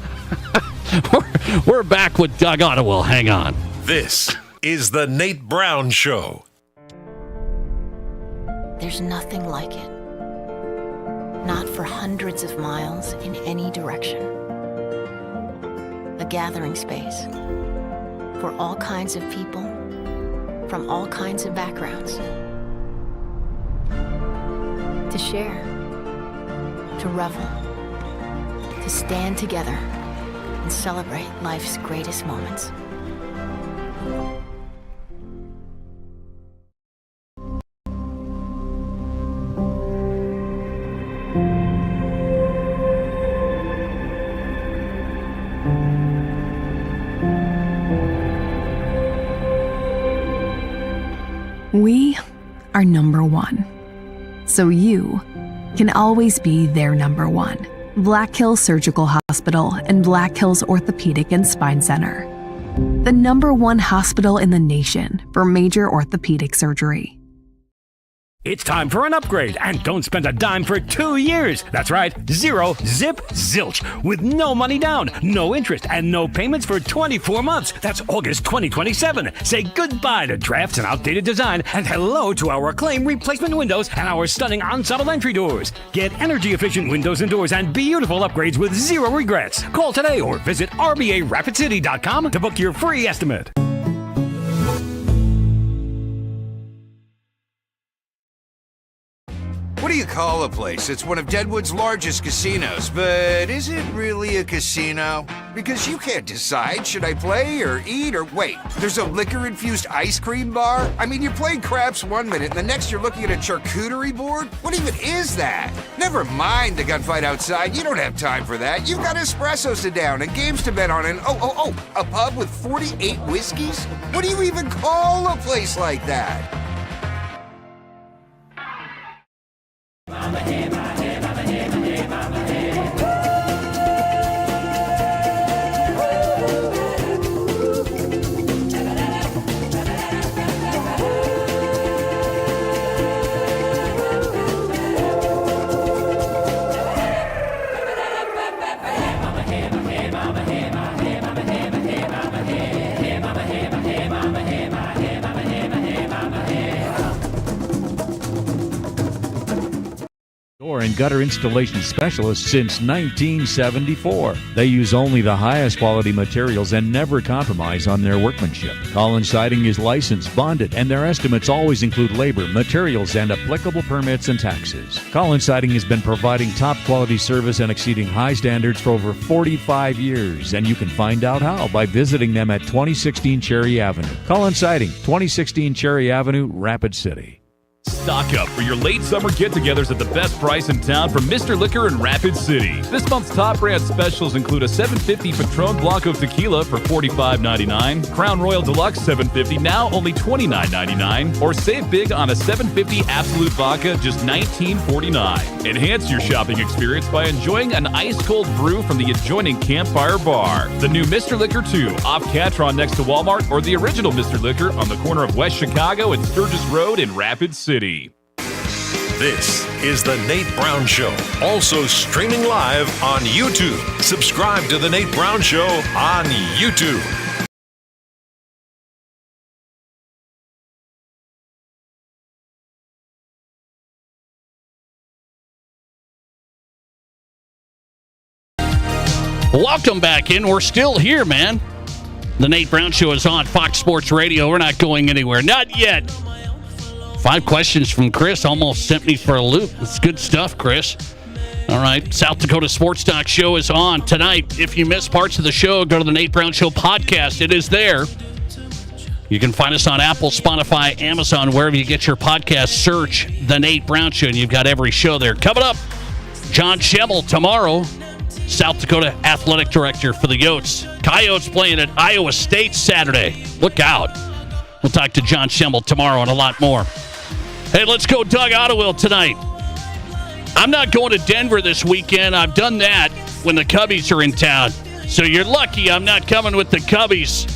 We're back with Doug Ottewell. Hang on. This is the Nate Brown Show. There's nothing like it. Not for hundreds of miles in any direction. A gathering space for all kinds of people from all kinds of backgrounds. To share, to revel, to stand together and celebrate life's greatest moments. We are number one, so you can always be their number one. Black Hills Surgical Hospital and Black Hills Orthopedic and Spine Center. The number one hospital in the nation for major orthopedic surgery. It's time for an upgrade, and don't spend a dime for 2 years. That's right, 0 zip zilch, with no money down, no interest, and no payments for 24 months. That's August 2027. Say goodbye to drafts and outdated design, and hello to our acclaimed replacement windows and our stunning ensemble entry doors. Get energy-efficient windows and doors and beautiful upgrades with zero regrets. Call today or visit RBARapidCity.com to book your free estimate. What do you call a place that's one of Deadwood's largest casinos, but is it really a casino? Because you can't decide, should I play or eat or wait, there's a liquor-infused ice cream bar? I mean, you're playing craps 1 minute and the next you're looking at a charcuterie board? What even is that? Never mind the gunfight outside, you don't have time for that. You've got espressos to down and games to bet on and a pub with 48 whiskeys? What do you even call a place like that? Door and gutter installation specialists since 1974. They use only the highest quality materials and never compromise on their workmanship. Collins Siding is licensed, bonded, and their estimates always include labor, materials, and applicable permits and taxes. Collins Siding has been providing top quality service and exceeding high standards for over 45 years, and you can find out how by visiting them at 2016 Cherry Avenue. Collins Siding, 2016 Cherry Avenue, Rapid City. Stock up for your late summer get-togethers at the best price in town from Mr. Liquor in Rapid City. This month's top brand specials include a $7.50 Patron Blanco Tequila for $45.99, Crown Royal Deluxe $7.50, now only $29.99, or save big on a $7.50 Absolute Vodka, just $19.49. Enhance your shopping experience by enjoying an ice-cold brew from the adjoining Campfire Bar. The new Mr. Liquor 2 off Catron next to Walmart, or the original Mr. Liquor on the corner of West Chicago and Sturgis Road in Rapid City. This is The Nate Brown Show, also streaming live on YouTube. Subscribe to The Nate Brown Show on YouTube. Welcome back in. We're still here, man. The Nate Brown Show is on Fox Sports Radio. We're not going anywhere. Not yet. 5 questions from Chris almost sent me for a loop. It's good stuff, Chris. All right. South Dakota Sports Talk Show is on tonight. If you missed parts of the show, go to the Nate Brown Show podcast. It is there. You can find us on Apple, Spotify, Amazon, wherever you get your podcast. Search The Nate Brown Show, and you've got every show there. Coming up, John Schemmel tomorrow, South Dakota Athletic Director for the Yotes. Coyotes playing at Iowa State Saturday. Look out. We'll talk to John Schemmel tomorrow and a lot more. Hey, let's go Doug Ottewill tonight. I'm not going to Denver this weekend. I've done that when the Cubbies are in town. So you're lucky I'm not coming with the Cubbies.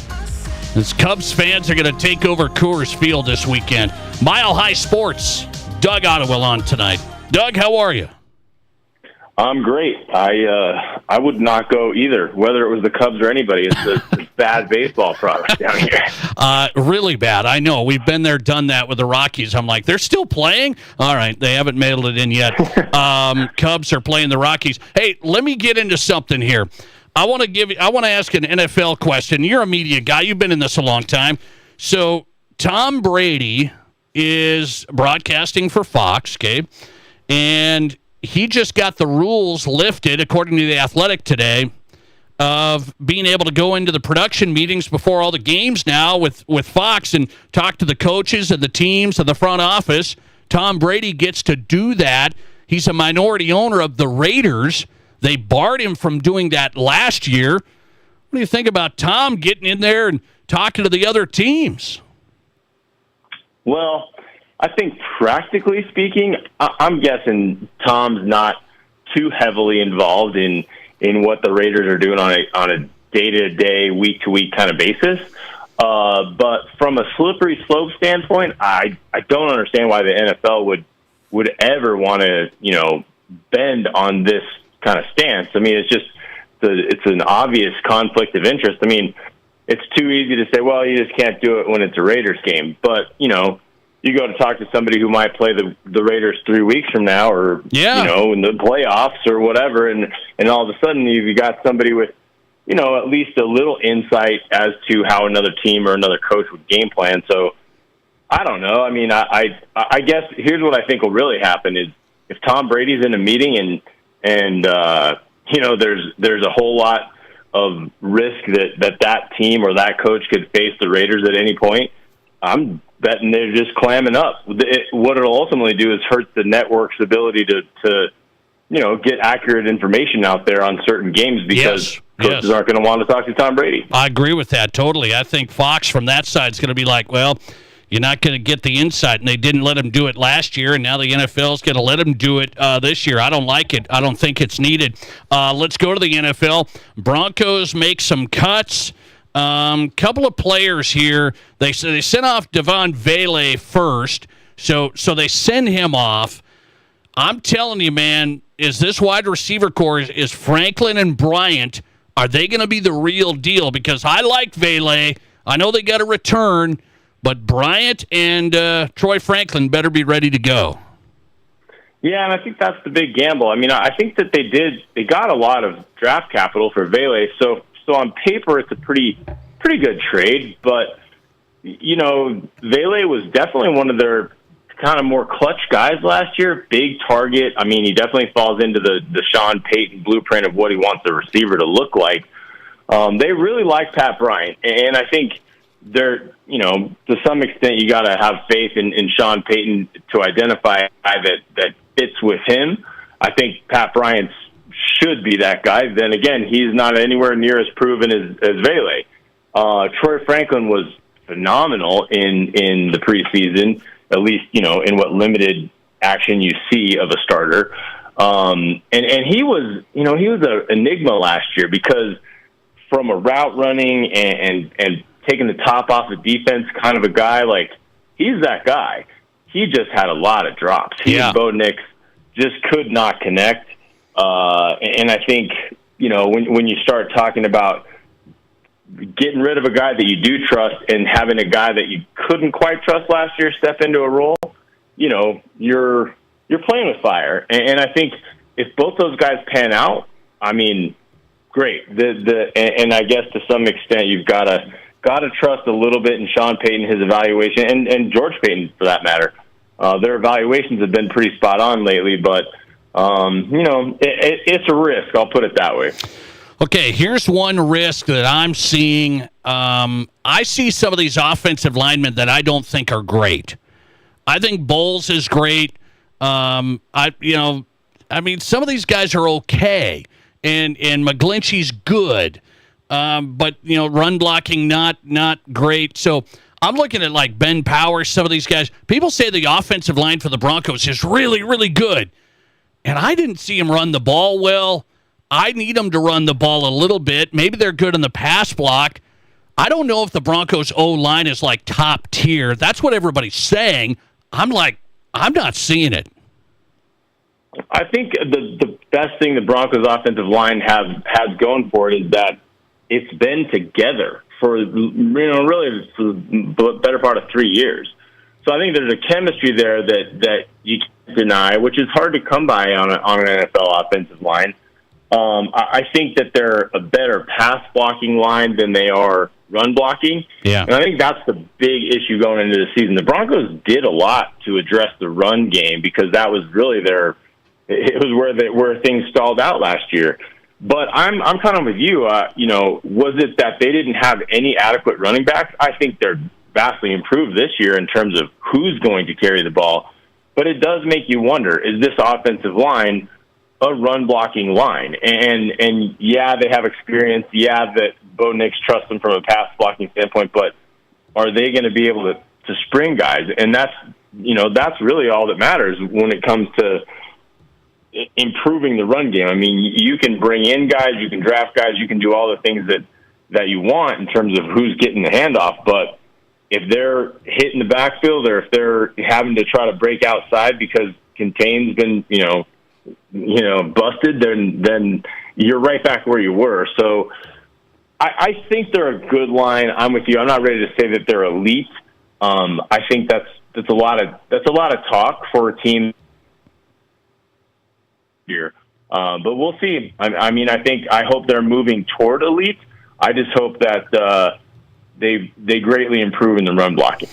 As Cubs fans are going to take over Coors Field this weekend. Mile High Sports, Doug Ottewill on tonight. Doug, how are you? I'm great. I would not go either, whether it was the Cubs or anybody. It's a bad baseball product down here. Really bad. I know. We've been there, done that with the Rockies. I'm like, they're still playing? All right, they haven't mailed it in yet. Cubs are playing the Rockies. Hey, let me get into something here. I want to ask an NFL question. You're a media guy. You've been in this a long time. So Tom Brady is broadcasting for Fox, okay? And he just got the rules lifted, according to The Athletic today, of being able to go into the production meetings before all the games now with Fox and talk to the coaches and the teams and the front office. Tom Brady gets to do that. He's a minority owner of the Raiders. They barred him from doing that last year. What do you think about Tom getting in there and talking to the other teams? Well, I think practically speaking, I'm guessing Tom's not too heavily involved in what the Raiders are doing on a day-to-day, week-to-week kind of basis. But from a slippery slope standpoint, I don't understand why the NFL would ever want to, bend on this kind of stance. I mean, it's an obvious conflict of interest. I mean, it's too easy to say, well, you just can't do it when it's a Raiders game. But, you go to talk to somebody who might play the Raiders 3 weeks from now or, in the playoffs or whatever, and all of a sudden you got somebody with, at least a little insight as to how another team or another coach would game plan. So I don't know. I mean, I guess here's what I think will really happen is if Tom Brady's in a meeting and there's a whole lot of risk that team or that coach could face the Raiders at any point, I'm betting they're just clamming up. What it'll ultimately do is hurt the network's ability to get accurate information out there on certain games because coaches aren't going to want to talk to Tom Brady. I agree with that totally. I think Fox from that side is going to be like, well, you're not going to get the insight, and they didn't let him do it last year, and now the NFL is going to let him do it this year. I don't like it. I don't think it's needed. Let's go to the NFL. Broncos make some cuts. Couple of players here. They sent off Devon Vele first, so they send him off. I'm telling you, man, is this wide receiver core, is Franklin and Bryant, are they going to be the real deal? Because I like Vele. I know they got a return, but Bryant and Troy Franklin better be ready to go. Yeah, and I think that's the big gamble. I mean, I think that they got a lot of draft capital for Vele, so on paper it's a pretty good trade, but Vele was definitely one of their kind of more clutch guys last year. Big target. I mean, he definitely falls into the Sean Payton blueprint of what he wants a receiver to look like. They really like Pat Bryant, and I think they're, to some extent you got to have faith in Sean Payton to identify a guy that fits with him. I think Pat Bryant should be that guy. Then again, he's not anywhere near as proven as Vele. Troy Franklin was phenomenal in the preseason, at least, in what limited action you see of a starter. And he was, he was an enigma last year because from a route running and taking the top off the defense kind of a guy, like, he's that guy. He just had a lot of drops. He and Bo Nix just could not connect. And I think, when you start talking about getting rid of a guy that you do trust and having a guy that you couldn't quite trust last year step into a role, you're playing with fire. And I think if both those guys pan out, I mean, great. And I guess to some extent you've got to trust a little bit in Sean Payton, his evaluation, and George Payton for that matter. Their evaluations have been pretty spot on lately, but it's a risk. I'll put it that way. Okay, here's one risk that I'm seeing. I see some of these offensive linemen that I don't think are great. I think Bowles is great. Some of these guys are okay, and McGlinchey's good, but run blocking not great. So I'm looking at like Ben Powers, some of these guys. People say the offensive line for the Broncos is really, really good, and I didn't see him run the ball well. I need them to run the ball a little bit. Maybe they're good in the pass block. I don't know if the Broncos' O-line is like top tier. That's what everybody's saying. I'm not seeing it. I think the best thing the Broncos' offensive line has going for it is that it's been together for really for the better part of 3 years. So I think there's a chemistry there that you can't deny, which is hard to come by on an NFL offensive line. I think that they're a better pass blocking line than they are run blocking. Yeah. And I think that's the big issue going into the season. The Broncos did a lot to address the run game because that was really it was where things stalled out last year. But I'm kind of with you. Was it that they didn't have any adequate running backs? I think they're vastly improved this year in terms of who's going to carry the ball. But it does make you wonder, is this offensive line a run-blocking line? And yeah, they have experience. Yeah, that Bo Nix trusts them from a pass-blocking standpoint. But are they going to be able to spring guys? And that's really all that matters when it comes to improving the run game. I mean, you can bring in guys, you can draft guys, you can do all the things that you want in terms of who's getting the handoff. But if they're hitting the backfield or if they're having to try to break outside because contain's been, busted, then you're right back where you were. So I think they're a good line. I'm with you. I'm not ready to say that they're elite. I think that's a lot of talk for a team here. But we'll see. I hope they're moving toward elite. I just hope that they greatly improve in the run blocking.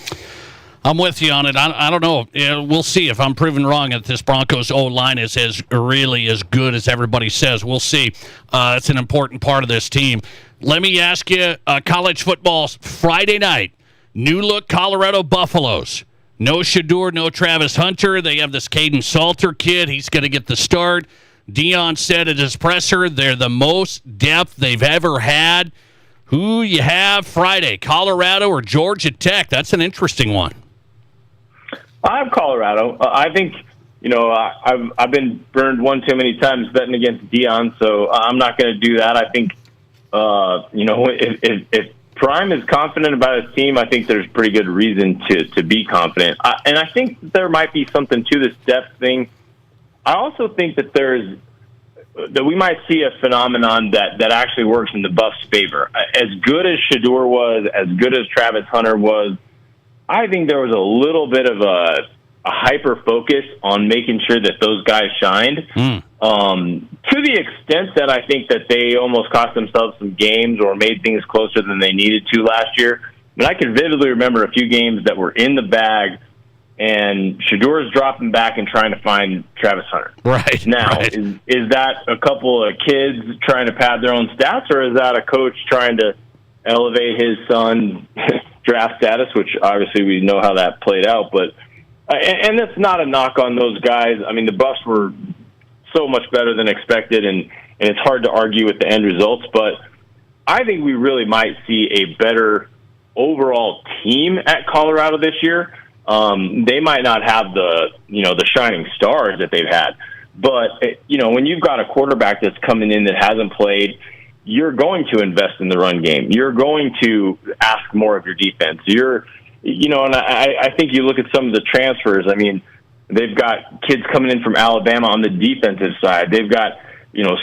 I'm with you on it. I don't know. We'll see if I'm proven wrong that this Broncos O-line is really as good as everybody says. We'll see. It's an important part of this team. Let me ask you, college football Friday night, new look Colorado Buffaloes. No Shedeur, no Travis Hunter. They have this Caden Salter kid. He's going to get the start. Dion said at his presser they're the most depth they've ever had. Who you have Friday, Colorado or Georgia Tech? That's an interesting one. I have Colorado. I think, I've been burned one too many times betting against Dion, so I'm not going to do that. I think, if Prime is confident about his team, I think there's pretty good reason to be confident. And I think there might be something to this depth thing. I also think that that we might see a phenomenon that actually works in the Buffs' favor. As good as Shedeur was, as good as Travis Hunter was, I think there was a little bit of a hyper focus on making sure that those guys shined. To the extent that I think that they almost cost themselves some games or made things closer than they needed to last year. I can vividly remember a few games that were in the bag and Shedeur's dropping back and trying to find Travis Hunter. Right. Now, is that a couple of kids trying to pad their own stats, or is that a coach trying to elevate his son's draft status, which obviously we know how that played out. But and that's not a knock on those guys. I mean, the Buffs were so much better than expected, and it's hard to argue with the end results. But I think we really might see a better overall team at Colorado this year. They might not have the shining stars that they've had, but when you've got a quarterback that's coming in that hasn't played, you're going to invest in the run game. You're going to ask more of your defense. And I think you look at some of the transfers. I mean, they've got kids coming in from Alabama on the defensive side. They've got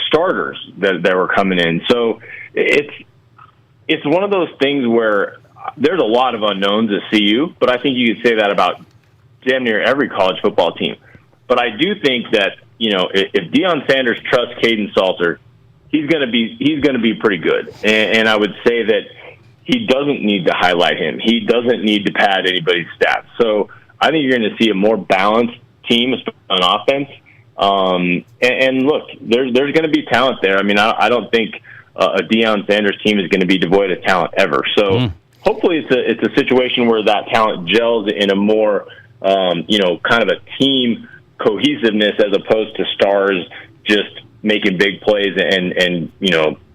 starters that were coming in. So it's one of those things where there's a lot of unknowns at CU, but I think you could say that about damn near every college football team. But I do think that if Deion Sanders trusts Caden Salter, he's going to be pretty good. And I would say that he doesn't need to highlight him. He doesn't need to pad anybody's stats. So I think you're going to see a more balanced team on offense. And look, there's going to be talent there. I mean, I don't think a Deion Sanders team is going to be devoid of talent ever. So hopefully it's a situation where that talent gels in a more, kind of a team cohesiveness as opposed to stars just making big plays and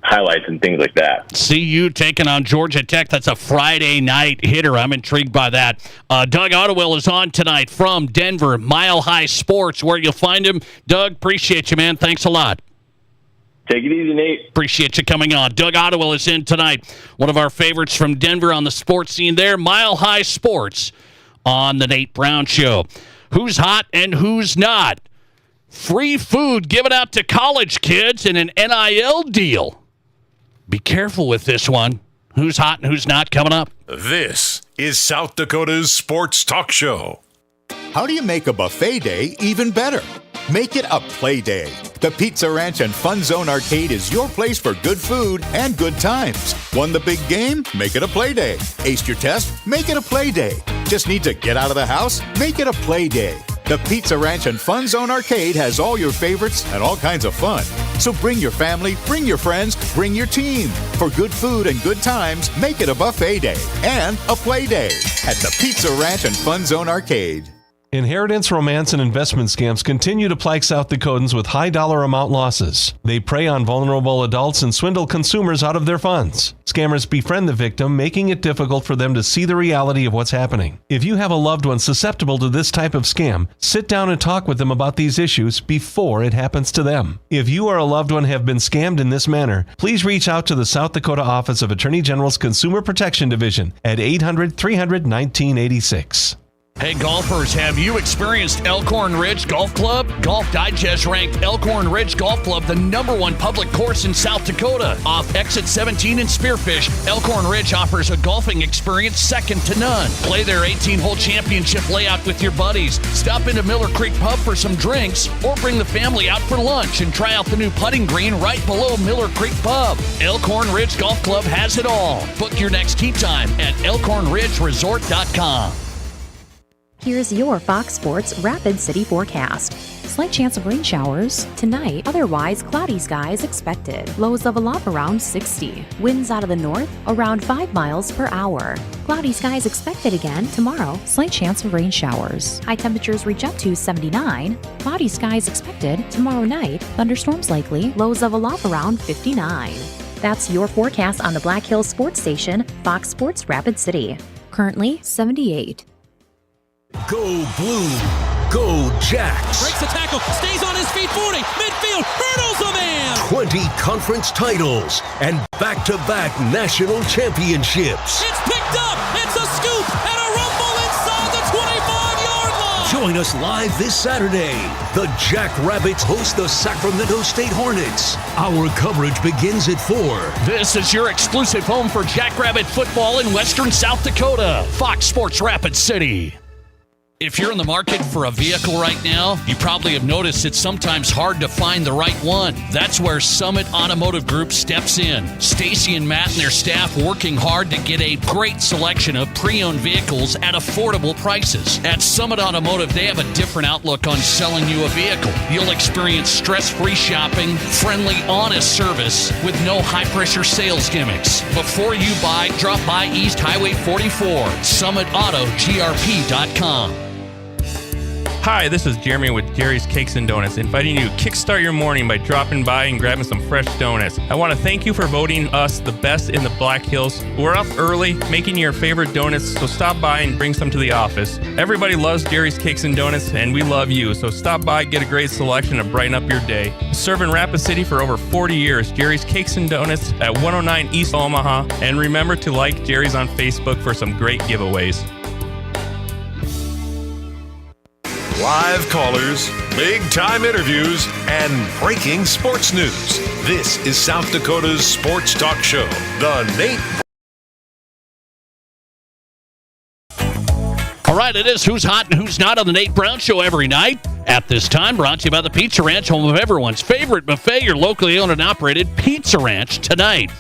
highlights and things like that. CU taking on Georgia Tech. That's a Friday night hitter. I'm intrigued by that. Doug Ottewell is on tonight from Denver, Mile High Sports, where you'll find him. Doug, appreciate you, man. Thanks a lot. Take it easy, Nate. Appreciate you coming on. Doug Ottewell is in tonight. One of our favorites from Denver on the sports scene there. Mile High Sports on the Nate Brown Show. Who's hot and who's not? Free food given out to college kids in an NIL deal. Be careful with this one. Who's hot and who's not coming up? This is South Dakota's Sports Talk Show. How do you make a buffet day even better? Make it a play day. The Pizza Ranch and Fun Zone Arcade is your place for good food and good times. Won the big game? Make it a play day. Aced your test? Make it a play day. Just need to get out of the house? Make it a play day. The Pizza Ranch and Fun Zone Arcade has all your favorites and all kinds of fun. So bring your family, bring your friends, bring your team. For good food and good times, make it a buffet day and a play day at the Pizza Ranch and Fun Zone Arcade. Inheritance, romance, and investment scams continue to plague South Dakotans with high dollar amount losses. They prey on vulnerable adults and swindle consumers out of their funds. Scammers befriend the victim, making it difficult for them to see the reality of what's happening. If you have a loved one susceptible to this type of scam, sit down and talk with them about these issues before it happens to them. If you or a loved one have been scammed in this manner, please reach out to the South Dakota Office of Attorney General's Consumer Protection Division at 800-300-1986. Hey golfers, have you experienced Elkhorn Ridge Golf Club? Golf Digest ranked Elkhorn Ridge Golf Club the #1 public course in South Dakota. Off Exit 17 in Spearfish, Elkhorn Ridge offers a golfing experience second to none. Play their 18-hole championship layout with your buddies. Stop into Miller Creek Pub for some drinks, or bring the family out for lunch and try out the new putting green right below Miller Creek Pub. Elkhorn Ridge Golf Club has it all. Book your next tee time at elkhornridgeresort.com. Here's your Fox Sports Rapid City forecast. Slight chance of rain showers tonight, otherwise cloudy skies expected. Lows level off around 60. Winds out of the north around 5 miles per hour. Cloudy skies expected again tomorrow. Slight chance of rain showers. High temperatures reach up to 79. Cloudy skies expected tomorrow night. Thunderstorms likely. Lows level off around 59. That's your forecast on the Black Hills Sports Station, Fox Sports Rapid City. Currently 78. Go Blue. Go Jacks. Breaks the tackle. Stays on his feet. 40. Midfield. Hurdles the man. 20 conference titles and back-to-back national championships. It's picked up. It's a scoop and a rumble inside the 25-yard line. Join us live this Saturday. The Jackrabbits host the Sacramento State Hornets. Our coverage begins at 4. This is your exclusive home for Jackrabbit football in western South Dakota. Fox Sports Rapid City. If you're in the market for a vehicle right now, you probably have noticed it's sometimes hard to find the right one. That's where Summit Automotive Group steps in. Stacy and Matt and their staff working hard to get a great selection of pre-owned vehicles at affordable prices. At Summit Automotive, they have a different outlook on selling you a vehicle. You'll experience stress-free shopping, friendly, honest service with no high-pressure sales gimmicks. Before you buy, drop by East Highway 44, SummitAutoGRP.com. Hi, this is Jeremy with Jerry's Cakes and Donuts, inviting you to kickstart your morning by dropping by and grabbing some fresh donuts. I want to thank you for voting us the best in the Black Hills. We're up early making your favorite donuts, so stop by and bring some to the office. Everybody loves Jerry's Cakes and Donuts, and we love you, so stop by, get a great selection to brighten up your day. Serving Rapid City for over 40 years, Jerry's Cakes and Donuts at 109 East Omaha, and remember to like Jerry's on Facebook for some great giveaways. Live callers, big-time interviews, and breaking sports news. This is South Dakota's sports talk show, The Nate. All right, it is Who's Hot and Who's Not on the Nate Brown Show every night. At this time, brought to you by the Pizza Ranch, home of everyone's favorite buffet, your locally owned and operated Pizza Ranch tonight.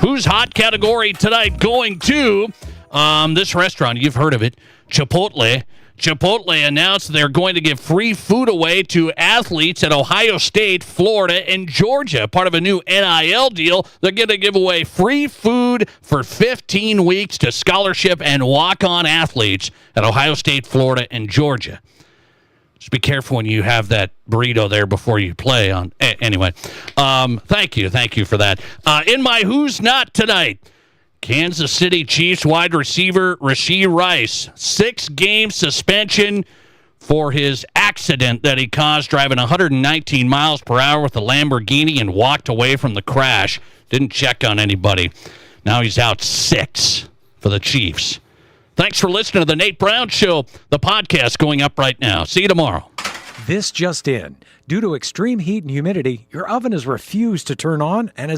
Who's Hot category tonight going to this restaurant. You've heard of it, Chipotle. Chipotle announced they're going to give free food away to athletes at Ohio State, Florida, and Georgia. Part of a new NIL deal, they're going to give away free food for 15 weeks to scholarship and walk-on athletes at Ohio State, Florida, and Georgia. Just be careful when you have that burrito there before you play. Anyway, thank you for that. In my Who's Not tonight, Kansas City Chiefs wide receiver Rashee Rice, 6-game suspension for his accident that he caused driving 119 miles per hour with a Lamborghini and walked away from the crash. Didn't check on anybody. Now he's out 6 for the Chiefs. Thanks for listening to The Nate Brown Show, the podcast going up right now. See you tomorrow. This just in. Due to extreme heat and humidity, your oven has refused to turn on and is